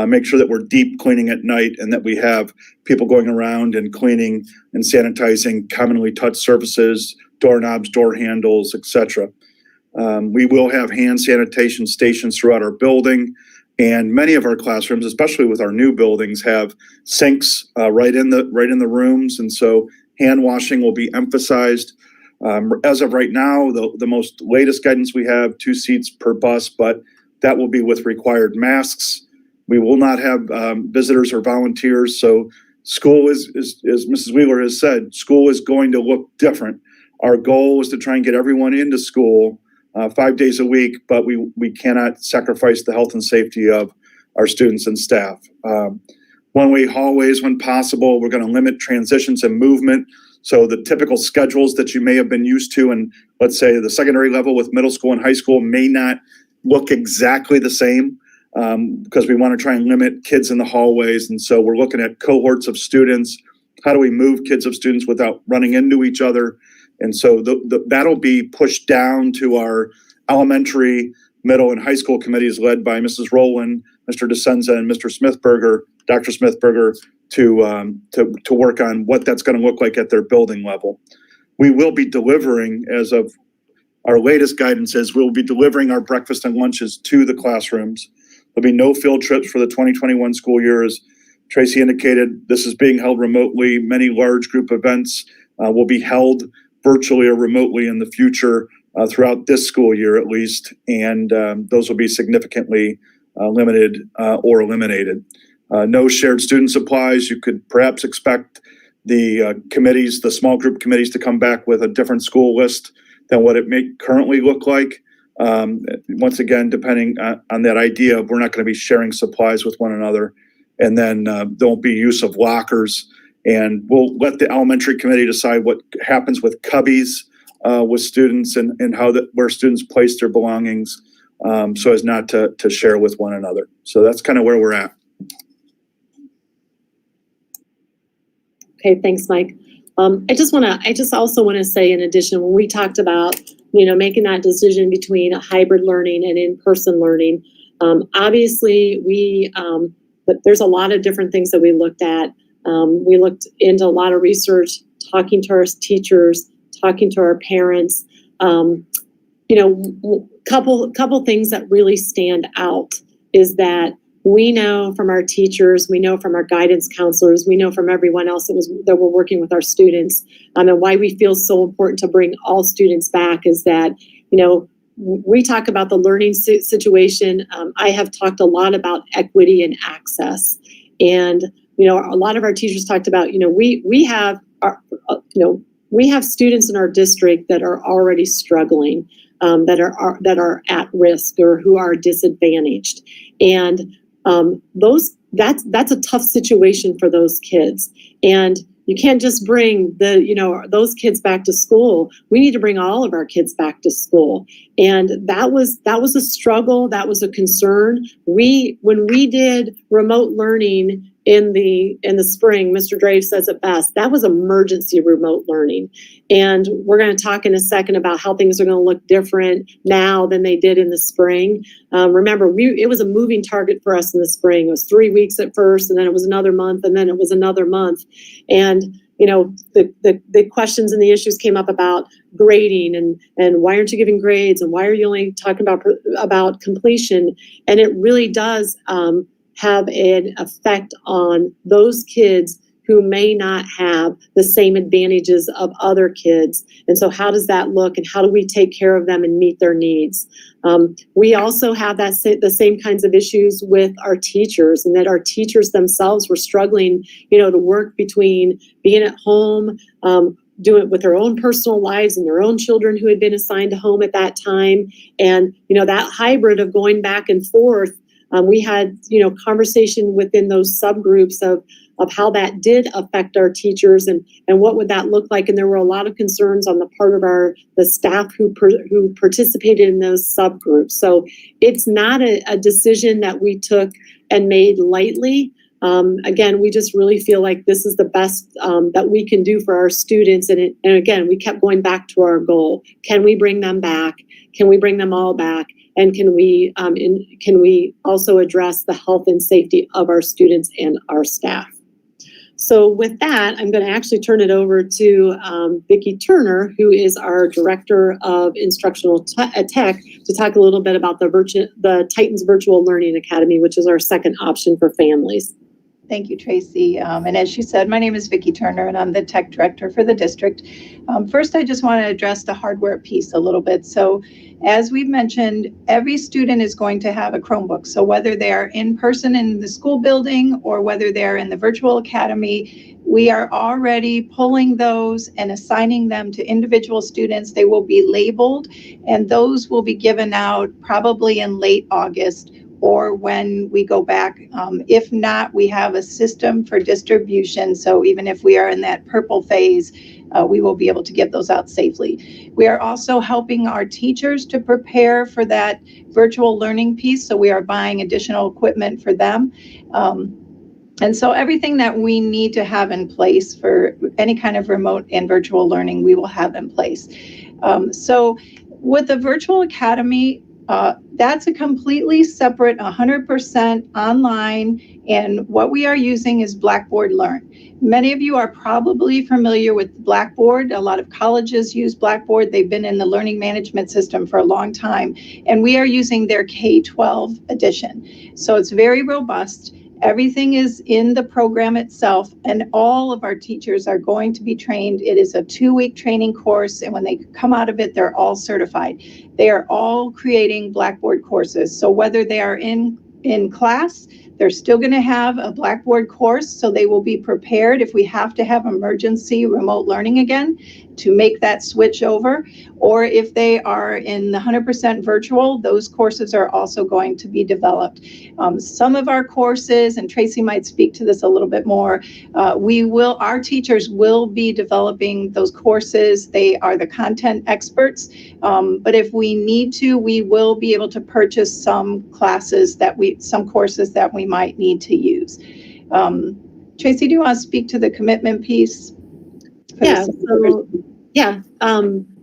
make sure that we're deep cleaning at night, and that we have people going around and cleaning and sanitizing commonly touched surfaces, doorknobs, door handles, etc. We will have hand sanitation stations throughout our building, and many of our classrooms, especially with our new buildings, have sinks right in the rooms, and so hand washing will be emphasized. As of right now, the most latest guidance we have, 2 seats per bus, but that will be with required masks. We will not have visitors or volunteers. So school is, as Mrs. Wheeler has said, school is going to look different. Our goal is to try and get everyone into school 5 days a week, but we cannot sacrifice the health and safety of our students and staff. One-way hallways when possible. We're going to limit transitions and movement. So the typical schedules that you may have been used to in, let's say, the secondary level with middle school and high school may not look exactly the same because we want to try and limit kids in the hallways. And so we're looking at cohorts of students. How do we move kids of students without running into each other? And so that'll be pushed down to our elementary, middle, and high school committees led by Mrs. Rowland, Mr. DeSenza, and Mr. Smithberger, Dr. Smithberger, to work on what that's going to look like at their building level. We will be delivering, as of our latest guidance is, we'll be delivering our breakfast and lunches to the classrooms. There'll be no field trips for the 2021 school year. As Tracy indicated, this is being held remotely. Many large group events will be held virtually or remotely in the future throughout this school year at least, and those will be significantly limited or eliminated. No shared student supplies. You could perhaps expect the committees, the small group committees, to come back with a different school list than what it may currently look like. Once again, depending on that idea of we're not going to be sharing supplies with one another. And then there won't be use of lockers. And we'll let the elementary committee decide what happens with cubbies with students and how where students place their belongings so as not to share with one another. So that's kind of where we're at. Okay, thanks, Mike. I just also want to say, in addition, when we talked about, making that decision between hybrid learning and in-person learning, obviously but there's a lot of different things that we looked at. We looked into a lot of research, talking to our teachers, talking to our parents. Couple things that really stand out is that we know from our teachers, we know from our guidance counselors, we know from everyone else that we're working with our students, and why we feel so important to bring all students back is that, we talk about the learning situation. I have talked a lot about equity and access, and a lot of our teachers talked about, we have students in our district that are already struggling, that are at risk or who are disadvantaged, and that's a tough situation for those kids. And you can't just bring those kids back to school. We need to bring all of our kids back to school. And that was a struggle. That was a concern. When we did remote learning in the spring, Mr. Drave says it best, that was emergency remote learning. And we're going to talk in a second about how things are going to look different now than they did in the spring. Remember, it was a moving target for us in the spring. It was 3 weeks at first, and then it was another month, and then it was another month. And the questions and the issues came up about grading and why aren't you giving grades, and why are you only talking about completion? And it really does have an effect on those kids who may not have the same advantages of other kids. And so how does that look, and how do we take care of them and meet their needs? We also have the same kinds of issues with our teachers, and that our teachers themselves were struggling, to work between being at home, doing it with their own personal lives and their own children who had been assigned to home at that time. And, that hybrid of going back and forth, we had, conversation within those subgroups of how that did affect our teachers and what would that look like. And there were a lot of concerns on the part of the staff who participated in those subgroups. So it's not a decision that we took and made lightly. Again, we just really feel like this is the best that we can do for our students. And again, we kept going back to our goal. Can we bring them back? Can we bring them all back? And can we also address the health and safety of our students and our staff? So with that, I'm going to actually turn it over to Vicki Turner, who is our Director of Instructional Tech, to talk a little bit about the Titans Virtual Learning Academy, which is our second option for families. Thank you, Tracy. And as she said, my name is Vicki Turner, and I'm the Tech Director for the district. First, I just want to address the hardware piece a little bit. So as we've mentioned, every student is going to have a Chromebook. So whether they're in person in the school building or whether they're in the virtual academy, we are already pulling those and assigning them to individual students. They will be labeled, and those will be given out probably in late August or when we go back. If not, we have a system for distribution. So even if we are in that purple phase, we will be able to get those out safely. We are also helping our teachers to prepare for that virtual learning piece, so we are buying additional equipment for them. And so everything that we need to have in place for any kind of remote and virtual learning, we will have in place. So with the virtual academy, that's a completely separate 100% online, and what we are using is Blackboard Learn. Many of you are probably familiar with Blackboard. A lot of colleges use Blackboard. They've been in the learning management system for a long time, and we are using their K-12 edition. So it's very robust. Everything is in the program itself, and all of our teachers are going to be trained. It is a 2-week training course, and when they come out of it, they're all certified. They are all creating Blackboard courses. So whether they are in class, they're still going to have a Blackboard course, so they will be prepared if we have to have emergency remote learning again to make that switch over. Or if they are in the 100% virtual, those courses are also going to be developed. Some of our courses, and Tracy might speak to this a little bit more, our teachers will be developing those courses. They are the content experts, but if we need to, we will be able to purchase some courses that we might need to use. Tracy, do you want to speak to the commitment piece?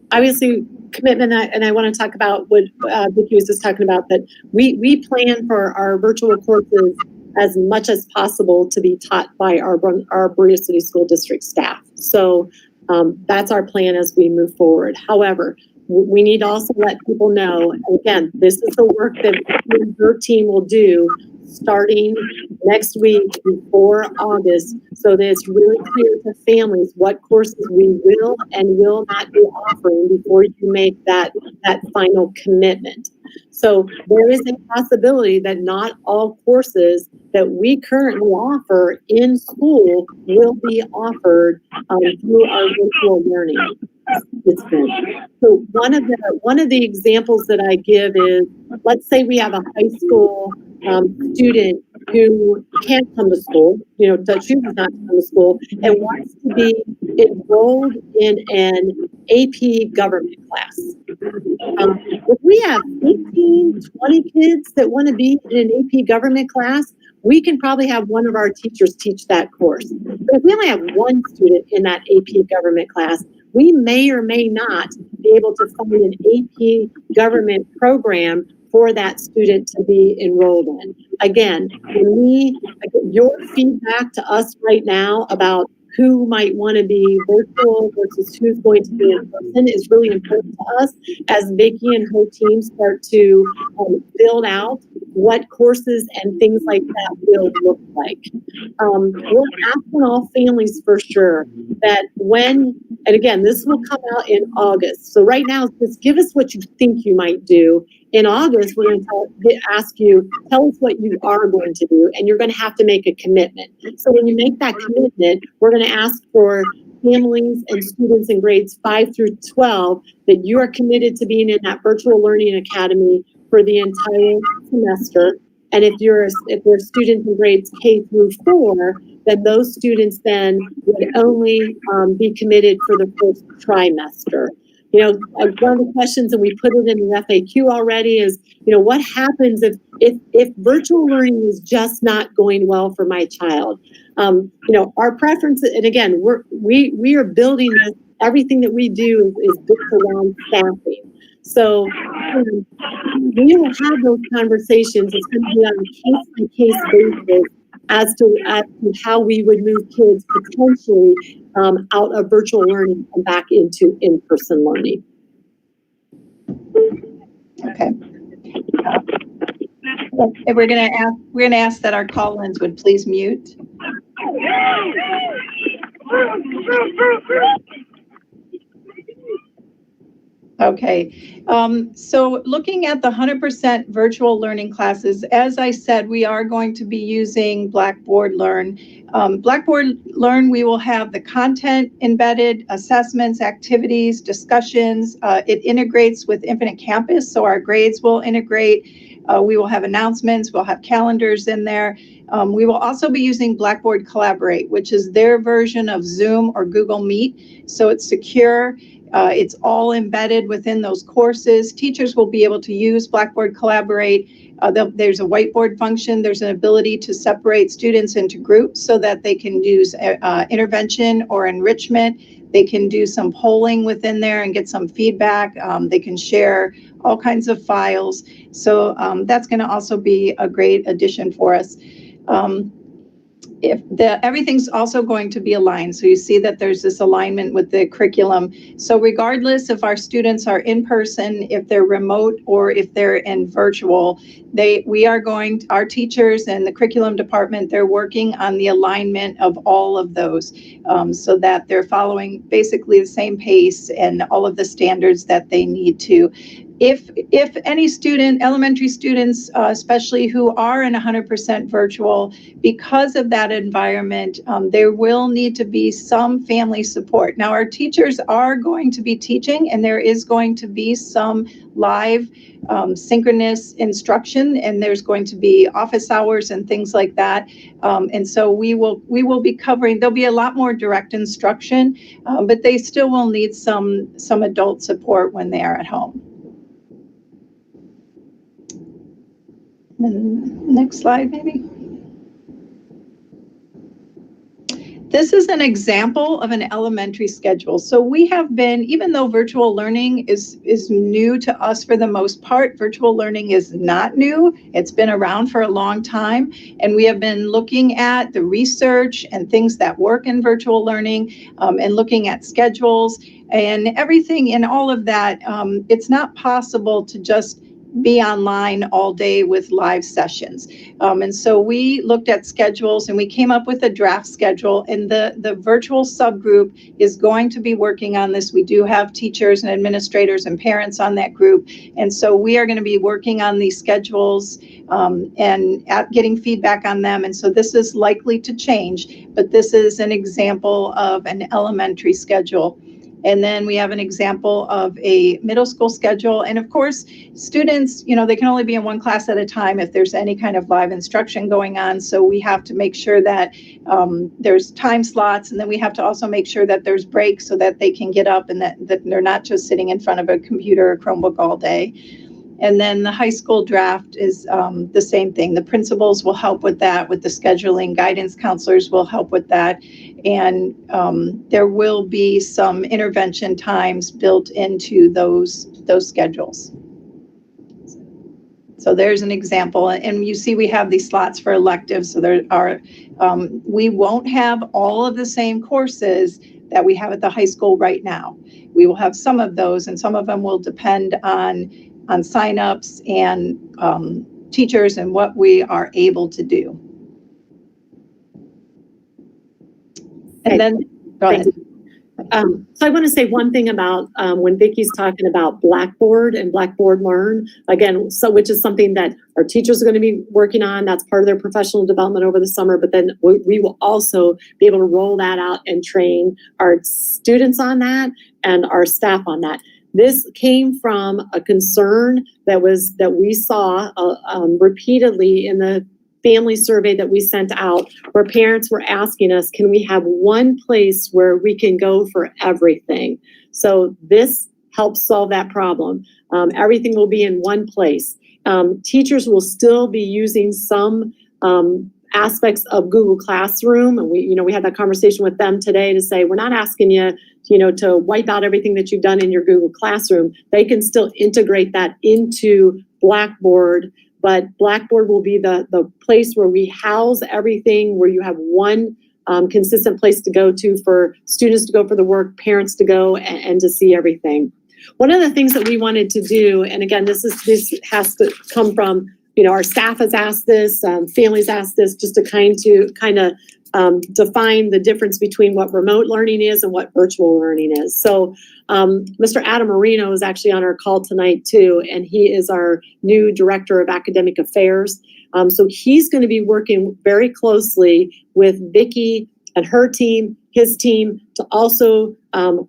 Obviously commitment, and I want to talk about what Vicki was just talking about, that we plan for our virtual courses as much as possible to be taught by our Berea City School District staff. So that's our plan as we move forward. However, we need to also let people know, again, this is the work that your team will do starting next week before August, so that it's really clear to families what courses we will and will not be offering before you make that final commitment. So there is a possibility that not all courses that we currently offer in school will be offered through our virtual learning. So one of the examples that I give is, let's say we have a high school student who can't come to school, that chooses not to come to school, and wants to be enrolled in an AP government class. If we have 15, 20 kids that want to be in an AP government class, we can probably have one of our teachers teach that course. But if we only have one student in that AP government class, we may or may not be able to find an AP government program for that student to be enrolled in. Again, your feedback to us right now about who might want to be virtual versus who's going to be in person is really important to us as Vicki and her team start to build out what courses and things like that will look like. We're asking all families for sure that and again, this will come out in August. So right now, just give us what you think you might do. In August, we're going to ask you, tell us what you are going to do, and you're going to have to make a commitment. So when you make that commitment, we're going to ask for families and students in grades 5 through 12 that you are committed to being in that virtual learning academy for the entire semester. And if you're students in grades K through 4, then those students then would only be committed for the first trimester. One of the questions, and we put it in the FAQ already, is, what happens if virtual learning is just not going well for my child? Our preference, and again, we are building this, everything that we do is built around staffing. So we will have those conversations. It's going to be on a case-by-case basis as to how we would move kids potentially out of virtual learning and back into in-person learning. Okay. We're going to ask that our call-ins would please mute. Okay, so looking at the 100% virtual learning classes, as I said, we are going to be using Blackboard Learn. Blackboard Learn, we will have the content embedded, assessments, activities, discussions. It integrates with Infinite Campus, so our grades will integrate. We will have announcements, we'll have calendars in there. We will also be using Blackboard Collaborate, which is their version of Zoom or Google Meet, so it's secure. It's all embedded within those courses. Teachers will be able to use Blackboard Collaborate. There's a whiteboard function. There's an ability to separate students into groups so that they can use intervention or enrichment. They can do some polling within there and get some feedback. They can share all kinds of files. So that's going to also be a great addition for us. Everything's also going to be aligned. So you see that there's this alignment with the curriculum. So regardless if our students are in person, if they're remote, or if they're in virtual, our teachers and the curriculum department, they're working on the alignment of all of those so that they're following basically the same pace and all of the standards that they need to. If any student, elementary students, especially who are in 100% virtual, because of that environment, there will need to be some family support. Now, our teachers are going to be teaching, and there is going to be some live synchronous instruction, and there's going to be office hours and things like that. And so we will be covering, there'll be a lot more direct instruction, but they still will need some adult support when they are at home. And next slide, maybe. This is an example of an elementary schedule. So we have been, even though virtual learning is new to us for the most part, virtual learning is not new. It's been around for a long time. And we have been looking at the research and things that work in virtual learning and looking at schedules and everything in all of that. It's not possible to just be online all day with live sessions. And so we looked at schedules and we came up with a draft schedule, and the virtual subgroup is going to be working on this. We do have teachers and administrators and parents on that group. And so we are going to be working on these schedules and getting feedback on them. And so this is likely to change, but this is an example of an elementary schedule. And then we have an example of a middle school schedule. And of course, students, they can only be in one class at a time if there's any kind of live instruction going on. So we have to make sure that there's time slots, and then we have to also make sure that there's breaks so that they can get up and that they're not just sitting in front of a computer or Chromebook all day. And then the high school draft is the same thing. The principals will help with that, with the scheduling. Guidance counselors will help with that. And there will be some intervention times built into those schedules. So there's an example. And you see we have these slots for electives. So there are, we won't have all of the same courses that we have at the high school right now. We will have some of those, and some of them will depend on signups and teachers and what we are able to do. And then, go ahead. So I want to say one thing about when Vicki's talking about Blackboard and Blackboard Learn, again, which is something that our teachers are going to be working on. That's part of their professional development over the summer, but then we will also be able to roll that out and train our students on that and our staff on that. This came from a concern that we saw repeatedly in the family survey that we sent out, where parents were asking us, can we have one place where we can go for everything? So this helps solve that problem. Everything will be in one place. Teachers will still be using some aspects of Google Classroom, and we had that conversation with them today to say, we're not asking you, to wipe out everything that you've done in your Google Classroom. They can still integrate that into Blackboard, but Blackboard will be the place where we house everything, where you have one consistent place to go to for students to go for the work, parents to go and to see everything. One of the things that we wanted to do, and again, this has to come from, our staff has asked this, families asked this, just to kind of define the difference between what remote learning is and what virtual learning is. So Mr. Adam Marino is actually on our call tonight too, and he is our new Director of Academic Affairs. So he's going to be working very closely with Vicki and her team, his team, to also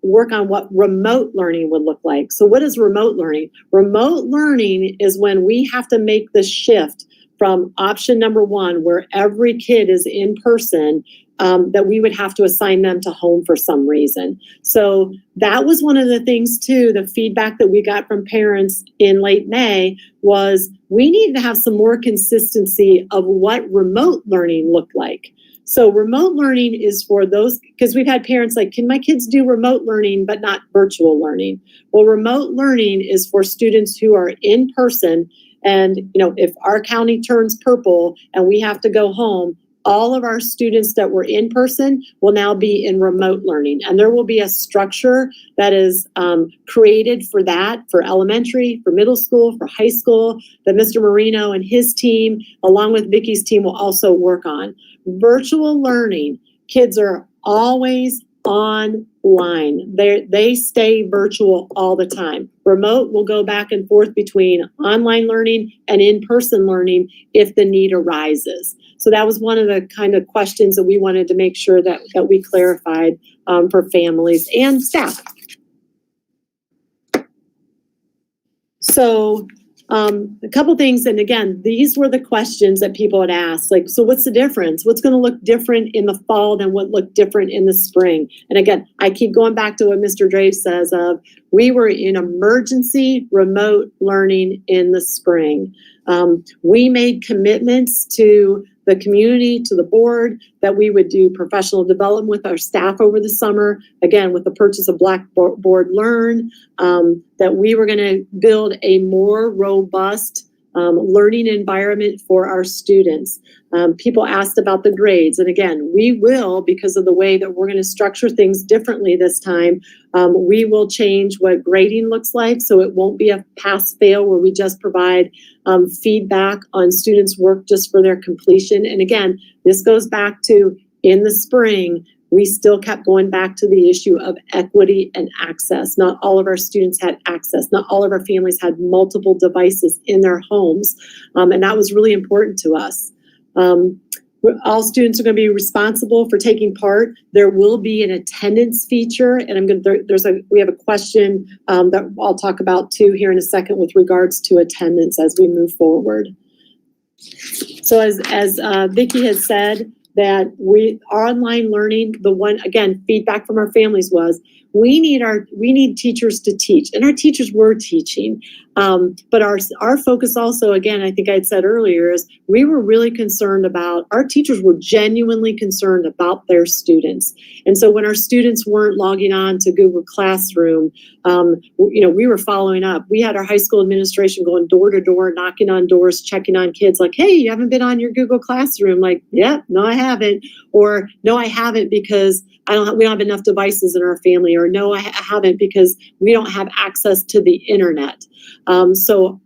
work on what remote learning would look like. So what is remote learning? Remote learning is when we have to make the shift from option number one, where every kid is in person, that we would have to assign them to home for some reason. So that was one of the things too, the feedback that we got from parents in late May was we need to have some more consistency of what remote learning looked like. So remote learning is for those, because we've had parents like, can my kids do remote learning but not virtual learning? Well, remote learning is for students who are in person. And, if our county turns purple and we have to go home, all of our students that were in person will now be in remote learning. And there will be a structure that is created for that, for elementary, for middle school, for high school, that Mr. Marino and his team, along with Vicki's team, will also work on. Virtual learning, kids are always online. They stay virtual all the time. Remote will go back and forth between online learning and in-person learning if the need arises. So that was one of the kind of questions that we wanted to make sure that we clarified for families and staff. So a couple things, and again, these were the questions that people had asked, like, so what's the difference? What's going to look different in the fall than what looked different in the spring? And again, I keep going back to what Mr. Drave says of, we were in emergency remote learning in the spring. We made commitments to the community, to the board, that we would do professional development with our staff over the summer, again, with the purchase of Blackboard Learn, that we were going to build a more robust learning environment for our students. People asked about the grades. And again, we will, because of the way that we're going to structure things differently this time, we will change what grading looks like. So it won't be a pass-fail where we just provide feedback on students' work just for their completion. And again, this goes back to in the spring, we still kept going back to the issue of equity and access. Not all of our students had access. Not all of our families had multiple devices in their homes. And that was really important to us. All students are going to be responsible for taking part. There will be an attendance feature, and we have a question that I'll talk about too here in a second with regards to attendance as we move forward. So as Vicki has said, that online learning, feedback from our families was, we need teachers to teach, and our teachers were teaching. But our focus also, again, I think I had said earlier, is we were really concerned about, our teachers were genuinely concerned about their students. And so when our students weren't logging on to Google Classroom, we were following up. We had our high school administration going door to door, knocking on doors, checking on kids like, hey, you haven't been on your Google Classroom? Like, yeah, no, I haven't. Or no, I haven't because we don't have enough devices in our family. Or no, I haven't because we don't have access to the internet. So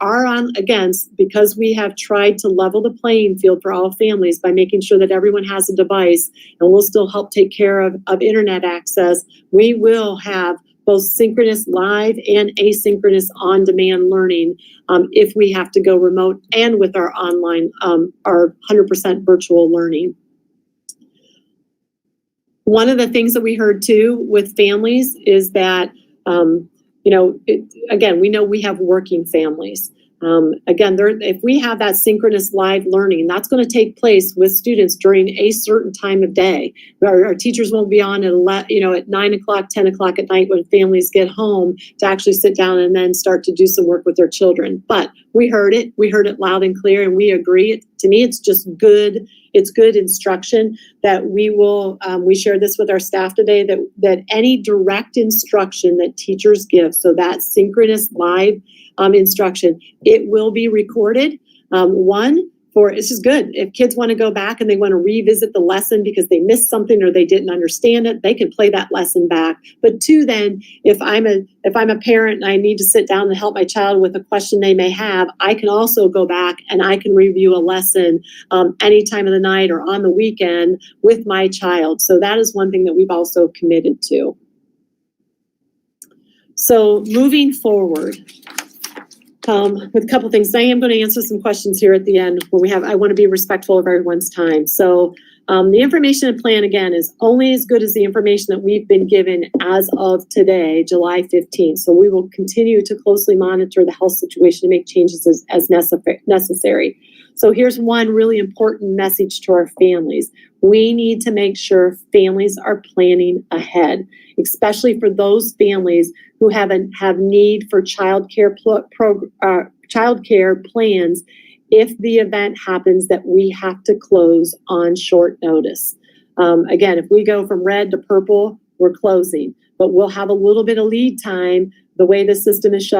because we have tried to level the playing field for all families by making sure that everyone has a device, and we'll still help take care of internet access, we will have both synchronous live and asynchronous on-demand learning if we have to go remote, and with our online, our 100% virtual learning. One of the things that we heard too with families is that, we know we have working families. If we have that synchronous live learning, that's going to take place with students during a certain time of day. Our teachers won't be on at 9 o'clock, 10 o'clock at night when families get home to actually sit down and then start to do some work with their children. But we heard it loud and clear, and we agree. To me, it's just good. It's good instruction that we will, we shared this with our staff today, that any direct instruction that teachers give, so that synchronous live instruction, it will be recorded. One, it's just good. If kids want to go back and they want to revisit the lesson because they missed something or they didn't understand it, they can play that lesson back. But two, then if I'm a parent and I need to sit down and help my child with a question they may have, I can also go back and I can review a lesson any time of the night or on the weekend with my child. So that is one thing that we've also committed to. So moving forward, with a couple things. I am going to answer some questions here at the end when I want to be respectful of everyone's time. So the information and plan, again, is only as good as the information that we've been given as of today, July 15th. So we will continue to closely monitor the health situation and make changes as necessary. So here's one really important message to our families. We need to make sure families are planning ahead, especially for those families who have need for childcare plans if the event happens that we have to close on short notice. Again, if we go from red to purple, we're closing, but we'll have a little bit of lead time. The way the system is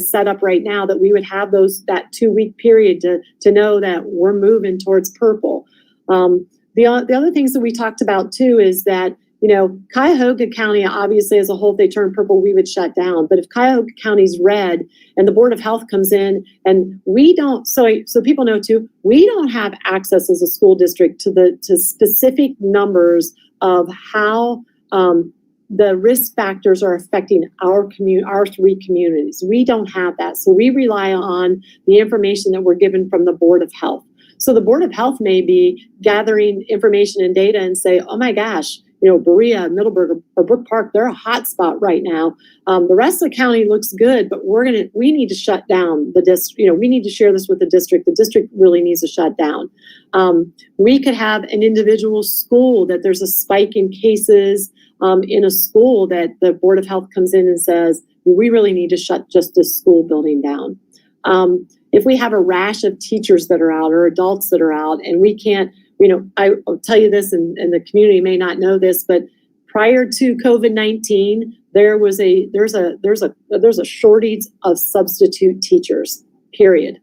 set up right now, that we would have that 2-week period to know that we're moving towards purple. The other things that we talked about too is that, Cuyahoga County, obviously as a whole, if they turn purple, we would shut down. But if Cuyahoga County's red and the Board of Health comes in and we don't, so people know too, we don't have access as a school district to specific numbers of how the risk factors are affecting our 3 communities. We don't have that. So we rely on the information that we're given from the Board of Health. So the Board of Health may be gathering information and data and say, oh my gosh, Berea, Middleburg, or Brook Park, they're a hot spot right now. The rest of the county looks good, but we need to shut down the district. We need to share this with the district. The district really needs to shut down. We could have an individual school that there's a spike in cases in a school that the Board of Health comes in and says, we really need to shut just this school building down. If we have a rash of teachers that are out or adults that are out and we can't, I'll tell you this, and the community may not know this, but prior to COVID-19, there's a shortage of substitute teachers, period,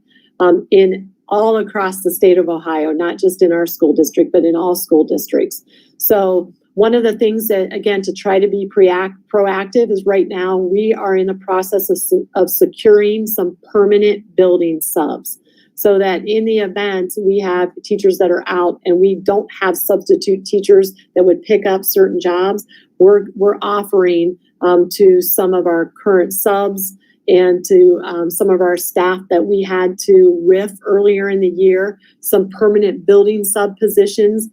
in all across the state of Ohio, not just in our school district, but in all school districts. So one of the things that, again, to try to be proactive is right now we are in the process of securing some permanent building subs, so that in the event we have teachers that are out and we don't have substitute teachers that would pick up certain jobs, we're offering to some of our current subs and to some of our staff that we had to RIF earlier in the year, some permanent building sub positions.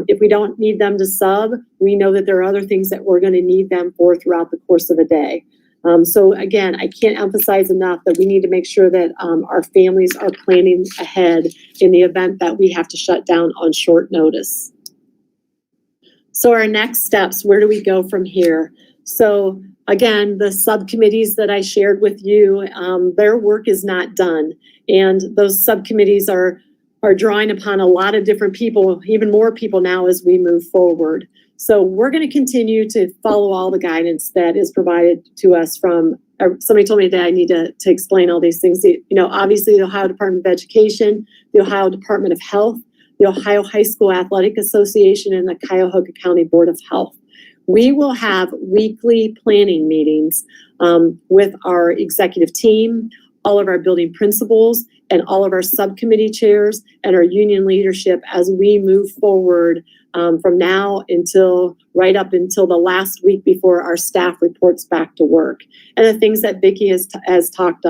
If we don't need them to sub, we know that there are other things that we're going to need them for throughout the course of a day. So again, I can't emphasize enough that we need to make sure that our families are planning ahead in the event that we have to shut down on short notice. So our next steps, where do we go from here? So again, the subcommittees that I shared with you, their work is not done. And those subcommittees are drawing upon a lot of different people, even more people now as we move forward. So we're going to continue to follow all the guidance that is provided to us from, somebody told me that I need to explain all these things. Obviously the Ohio Department of Education, the Ohio Department of Health, the Ohio High School Athletic Association, and the Cuyahoga County Board of Health. We will have weekly planning meetings with our executive team, all of our building principals, and all of our subcommittee chairs and our union leadership as we move forward from now until right up until the last week before our staff reports back to work. And the things that Vicki has talked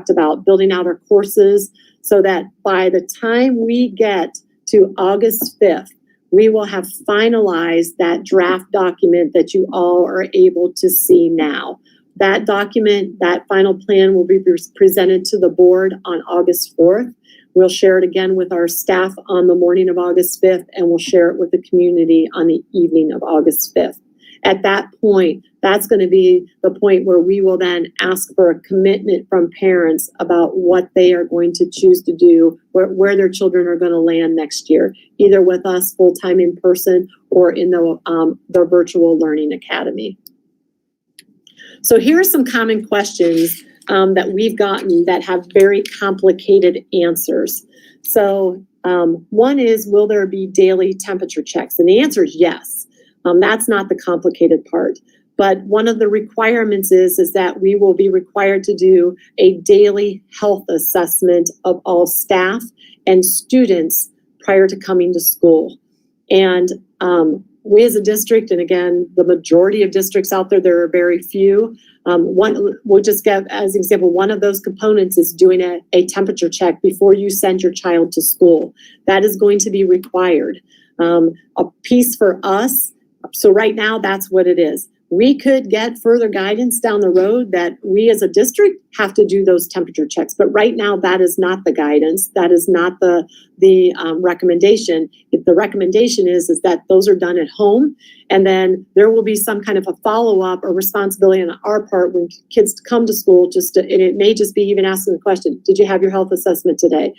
about, building out our courses so that by the time we get to August 5th, we will have finalized that draft document that you all are able to see now. That document, that final plan will be presented to the board on August 4th. We'll share it again with our staff on the morning of August 5th, and we'll share it with the community on the evening of August 5th. At that point, that's going to be the point where we will then ask for a commitment from parents about what they are going to choose to do, where their children are going to land next year, either with us full-time in person or in the virtual learning academy. So here are some common questions that we've gotten that have very complicated answers. So One is, will there be daily temperature checks? And the answer is yes. That's not the complicated part. But one of the requirements is that we will be required to do a daily health assessment of all staff and students prior to coming to school. And we as a district, and again, the majority of districts out there are very few. We'll just give as an example, one of those components is doing a temperature check before you send your child to school. That is going to be required. A piece for us, so right now that's what it is. We could get further guidance down the road that we as a district have to do those temperature checks. But right now, that is not the guidance. That is not the recommendation. The recommendation is that those are done at home. And then there will be some kind of a follow-up or responsibility on our part when kids come to school, and it may just be even asking the question, did you have your health assessment today?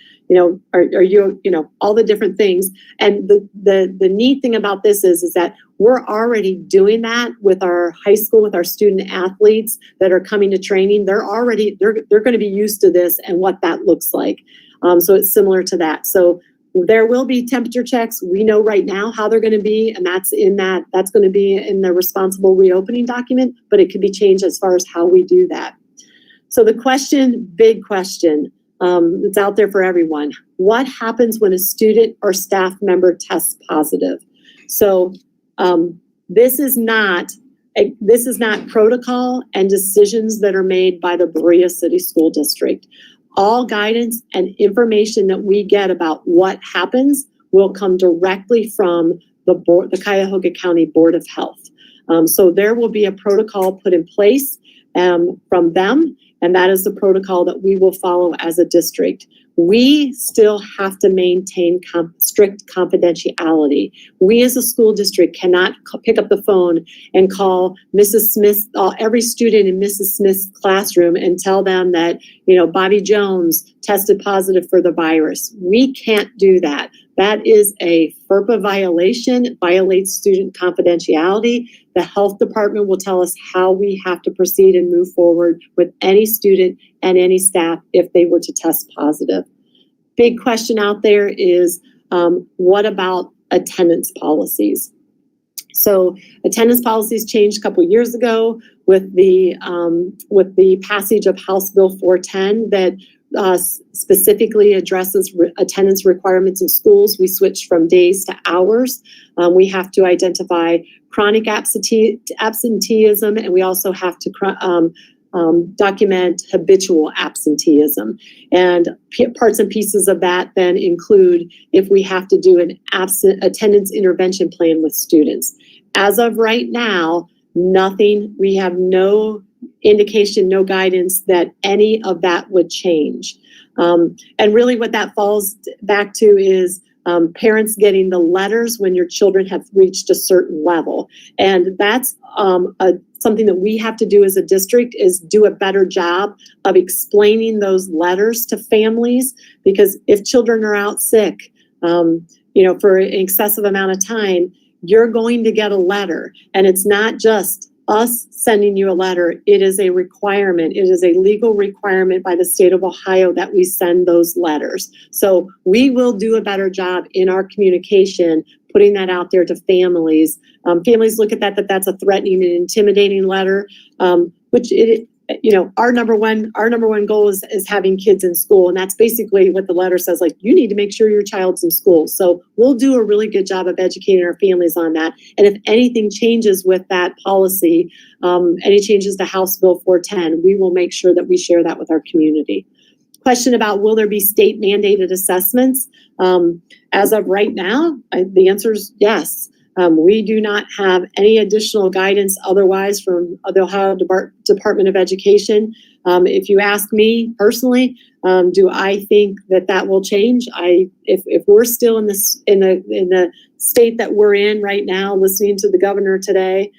Are you, all the different things. And the neat thing about this is that we're already doing that with our high school, with our student athletes that are coming to training. They're going to be used to this and what that looks like. So it's similar to that. So there will be temperature checks. We know right now how they're going to be, and that's going to be in the responsible reopening document, but it could be changed as far as how we do that. So the big question, that's out there for everyone. What happens when a student or staff member tests positive? So this is not protocol and decisions that are made by the Berea City School District. All guidance and information that we get about what happens will come directly from the Cuyahoga County Board of Health. So there will be a protocol put in place from them, and that is the protocol that we will follow as a district. We still have to maintain strict confidentiality. We as a school district cannot pick up the phone and call Mrs. Smith, every student in Mrs. Smith's classroom and tell them that, Bobby Jones tested positive for the virus. We can't do that. That is a FERPA violation. It violates student confidentiality. The health department will tell us how we have to proceed and move forward with any student and any staff if they were to test positive. Big question out there is, what about attendance policies? So attendance policies changed a couple years ago with the passage of House Bill 410 that specifically addresses attendance requirements in schools. We switched from days to hours. We have to identify chronic absenteeism, and we also have to document habitual absenteeism. And parts and pieces of that then include if we have to do an attendance intervention plan with students. As of right now, we have no indication, no guidance that any of that would change. And really what that falls back to is parents getting the letters when your children have reached a certain level. And that's something that we have to do as a district, is do a better job of explaining those letters to families, because if children are out sick, for an excessive amount of time, you're going to get a letter. And it's not just us sending you a letter. It is a requirement. It is a legal requirement by the state of Ohio that we send those letters. So we will do a better job in our communication, putting that out there to families. Families look at that's a threatening and intimidating letter, which our number one goal is having kids in school. And that's basically what the letter says, like, you need to make sure your child's in school. So we'll do a really good job of educating our families on that. And if anything changes with that policy, any changes to House Bill 410, we will make sure that we share that with our community. Question about, will there be state mandated assessments? As of right now, the answer is yes. We do not have any additional guidance otherwise from the Ohio Department of Education. If you ask me personally, do I think that will change? If we're still in the state that we're in right now, listening to the governor today,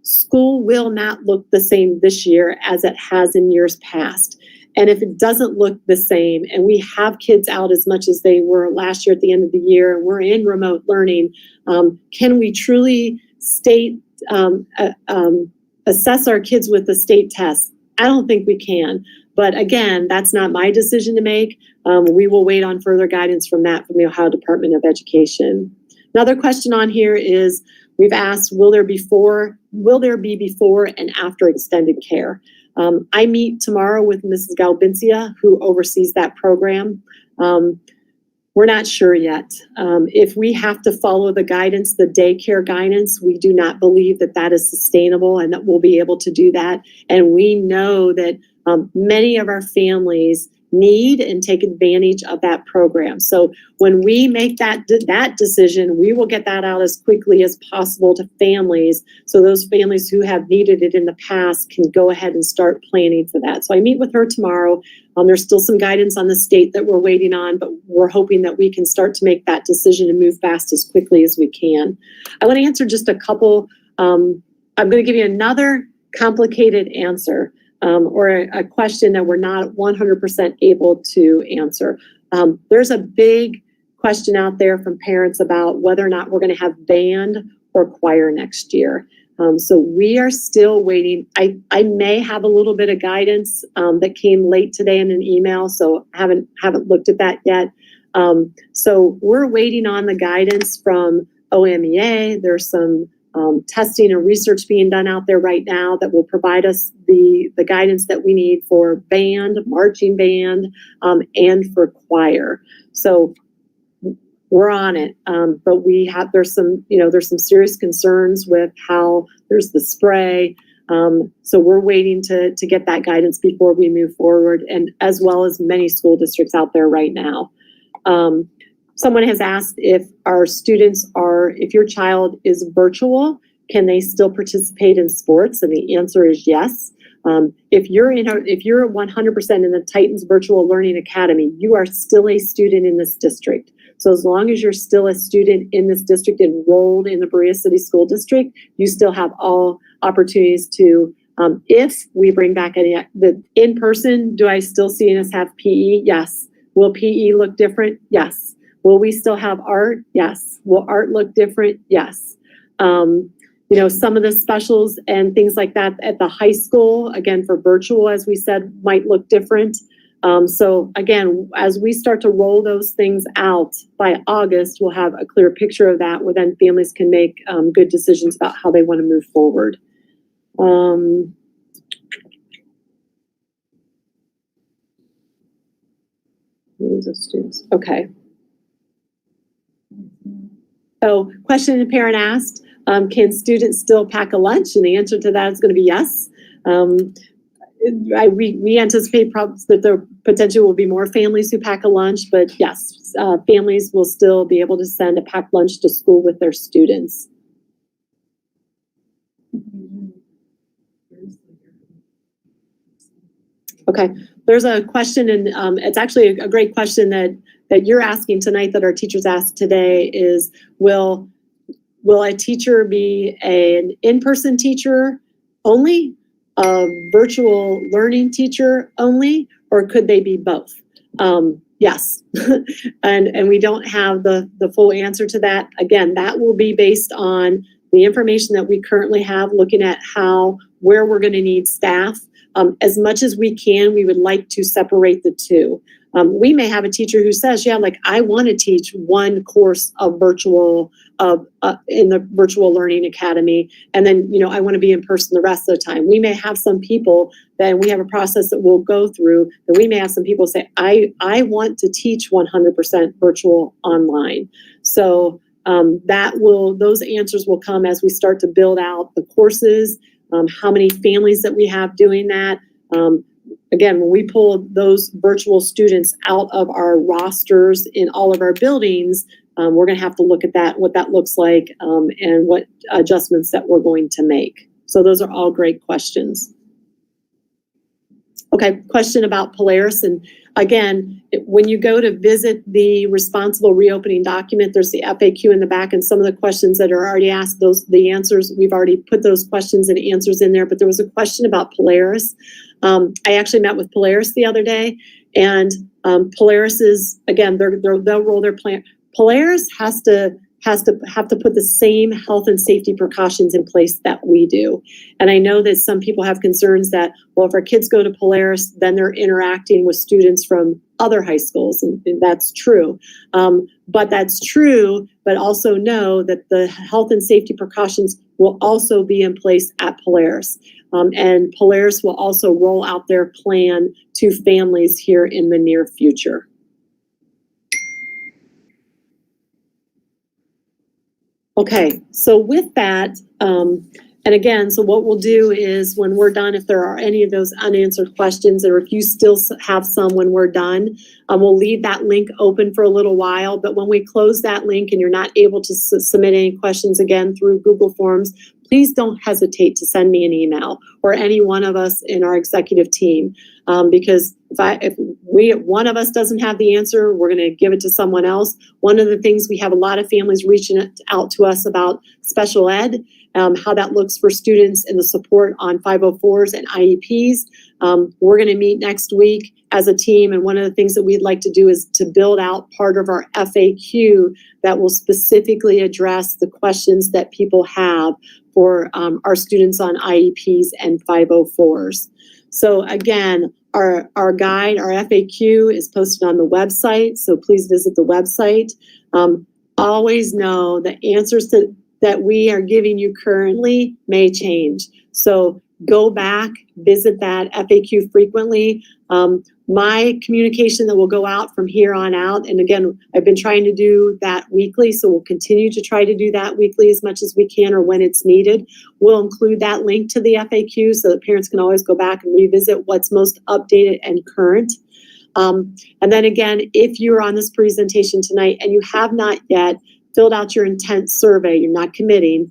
school will not look the same this year as it has in years past. And if it doesn't look the same, and we have kids out as much as they were last year at the end of the year, and we're in remote learning, can we truly assess our kids with the state tests? I don't think we can. But again, that's not my decision to make. We will wait on further guidance from the Ohio Department of Education. Another question on here is, we've asked, will there be before and after extended care? I meet tomorrow with Mrs. Galbincia, who oversees that program. We're not sure yet. If we have to follow the guidance, the daycare guidance, we do not believe that that is sustainable and that we'll be able to do that. And we know that many of our families need and take advantage of that program. So when we make that decision, we will get that out as quickly as possible to families, so those families who have needed it in the past can go ahead and start planning for that. So I meet with her tomorrow. There's still some guidance on the state that we're waiting on, but we're hoping that we can start to make that decision and move fast as quickly as we can. I want to answer just a couple. I'm going to give you another complicated answer. Or a question that we're not 100% able to answer. There's a big question out there from parents about whether or not we're going to have band or choir next year. So we are still waiting. I may have a little bit of guidance that came late today in an email, so haven't looked at that yet. So we're waiting on the guidance from OMEA. There's some testing and research being done out there right now that will provide us the guidance that we need for band, marching band, and for choir. So we're on it, but there's some serious concerns with how there's the spray. So we're waiting to get that guidance before we move forward, and as well as many school districts out there right now. Someone has asked if your child is virtual, can they still participate in sports? And the answer is yes. If you're 100% in the Titans Virtual Learning Academy, you are still a student in this district. So as long as you're still a student in this district enrolled in the Berea City School District, you still have all opportunities to, if we bring back the in-person, do I still see us have PE? Yes. Will PE look different? Yes. Will we still have art? Yes. Will art look different? Yes. Some of the specials and things like that at the high school, again, for virtual, as we said, might look different. So again, as we start to roll those things out by August, we'll have a clear picture of that, where then families can make good decisions about how they want to move forward. Students. Okay. So, question the parent asked, can students still pack a lunch? And the answer to that is going to be yes. We anticipate problems that there potentially will be more families who pack a lunch, but yes, families will still be able to send a packed lunch to school with their students. Okay, there's a question, and it's actually a great question that you're asking tonight, that our teachers asked today, is will a teacher be an in-person teacher only, a virtual learning teacher only, or could they be both? Yes, and we don't have the full answer to that. Again, that will be based on the information that we currently have, looking at where we're going to need staff. As much as we can, we would like to separate the two. We may have a teacher who says, yeah, like I want to teach one course of virtual in the Virtual Learning Academy, and then, I want to be in person the rest of the time. We may have some people, then we have a process that we'll go through, that we may have some people say, I want to teach 100% virtual online. So those answers will come as we start to build out the courses, how many families that we have doing that. Again, when we pull those virtual students out of our rosters in all of our buildings, we're going to have to look at that, what that looks like, and what adjustments that we're going to make. So those are all great questions. Okay, question about Polaris. And again, when you go to visit the responsible reopening document, there's the FAQ in the back, and some of the questions that are already asked, the answers, we've already put those questions and answers in there. But there was a question about Polaris. I actually met with Polaris the other day, and Polaris is, again, they'll roll their plan. Polaris has to have to put the same health and safety precautions in place that we do. And I know that some people have concerns that, well, if our kids go to Polaris, then they're interacting with students from other high schools, and that's true. But that's true, but also know that the health and safety precautions will also be in place at Polaris. And Polaris will also roll out their plan to families here in the near future. Okay, so with that, and again, so what we'll do is when we're done, if there are any of those unanswered questions, or if you still have some when we're done, we'll leave that link open for a little while. But when we close that link and you're not able to submit any questions again through Google Forms, please don't hesitate to send me an email or any one of us in our executive team. Because if one of us doesn't have the answer, we're going to give it to someone else. One of the things, we have a lot of families reaching out to us about special ed, how that looks for students and the support on 504s and IEPs. We're going to meet next week as a team, and one of the things that we'd like to do is to build out part of our FAQ that will specifically address the questions that people have for our students on IEPs and 504s. So again, our guide, our FAQ is posted on the website, so please visit the website. Always know the answers that we are giving you currently may change. So go back, visit that FAQ frequently. My communication that will go out from here on out, and again, I've been trying to do that weekly, so we'll continue to try to do that weekly as much as we can or when it's needed. We'll include that link to the FAQ so that parents can always go back and revisit what's most updated and current. And then again, if you're on this presentation tonight and you have not yet filled out your intent survey, you're not committing,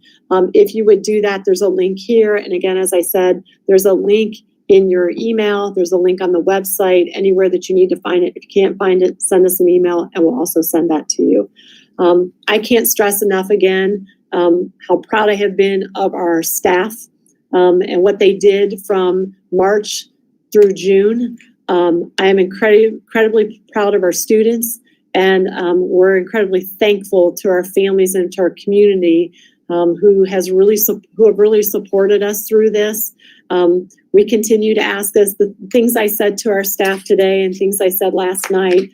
if you would do that, there's a link here. And again, as I said, there's a link in your email, there's a link on the website, anywhere that you need to find it. If you can't find it, send us an email and we'll also send that to you. I can't stress enough again how proud I have been of our staff and what they did from March through June. I am incredibly proud of our students, and we're incredibly thankful to our families and to our community who have really supported us through this. We continue to ask us the things I said to our staff today and things I said last night.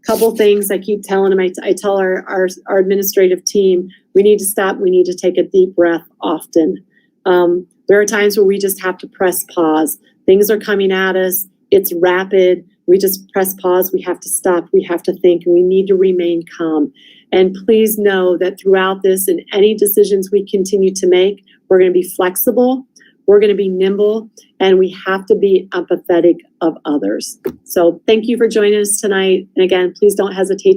Couple things I keep telling them. I tell our administrative team, we need to stop. We need to take a deep breath often. There are times where we just have to press pause. Things are coming at us. It's rapid. We just press pause. We have to stop. We have to think, and we need to remain calm. And please know that throughout this and any decisions we continue to make, we're going to be flexible. We're going to be nimble, and we have to be empathetic of others. So thank you for joining us tonight. And again, please don't hesitate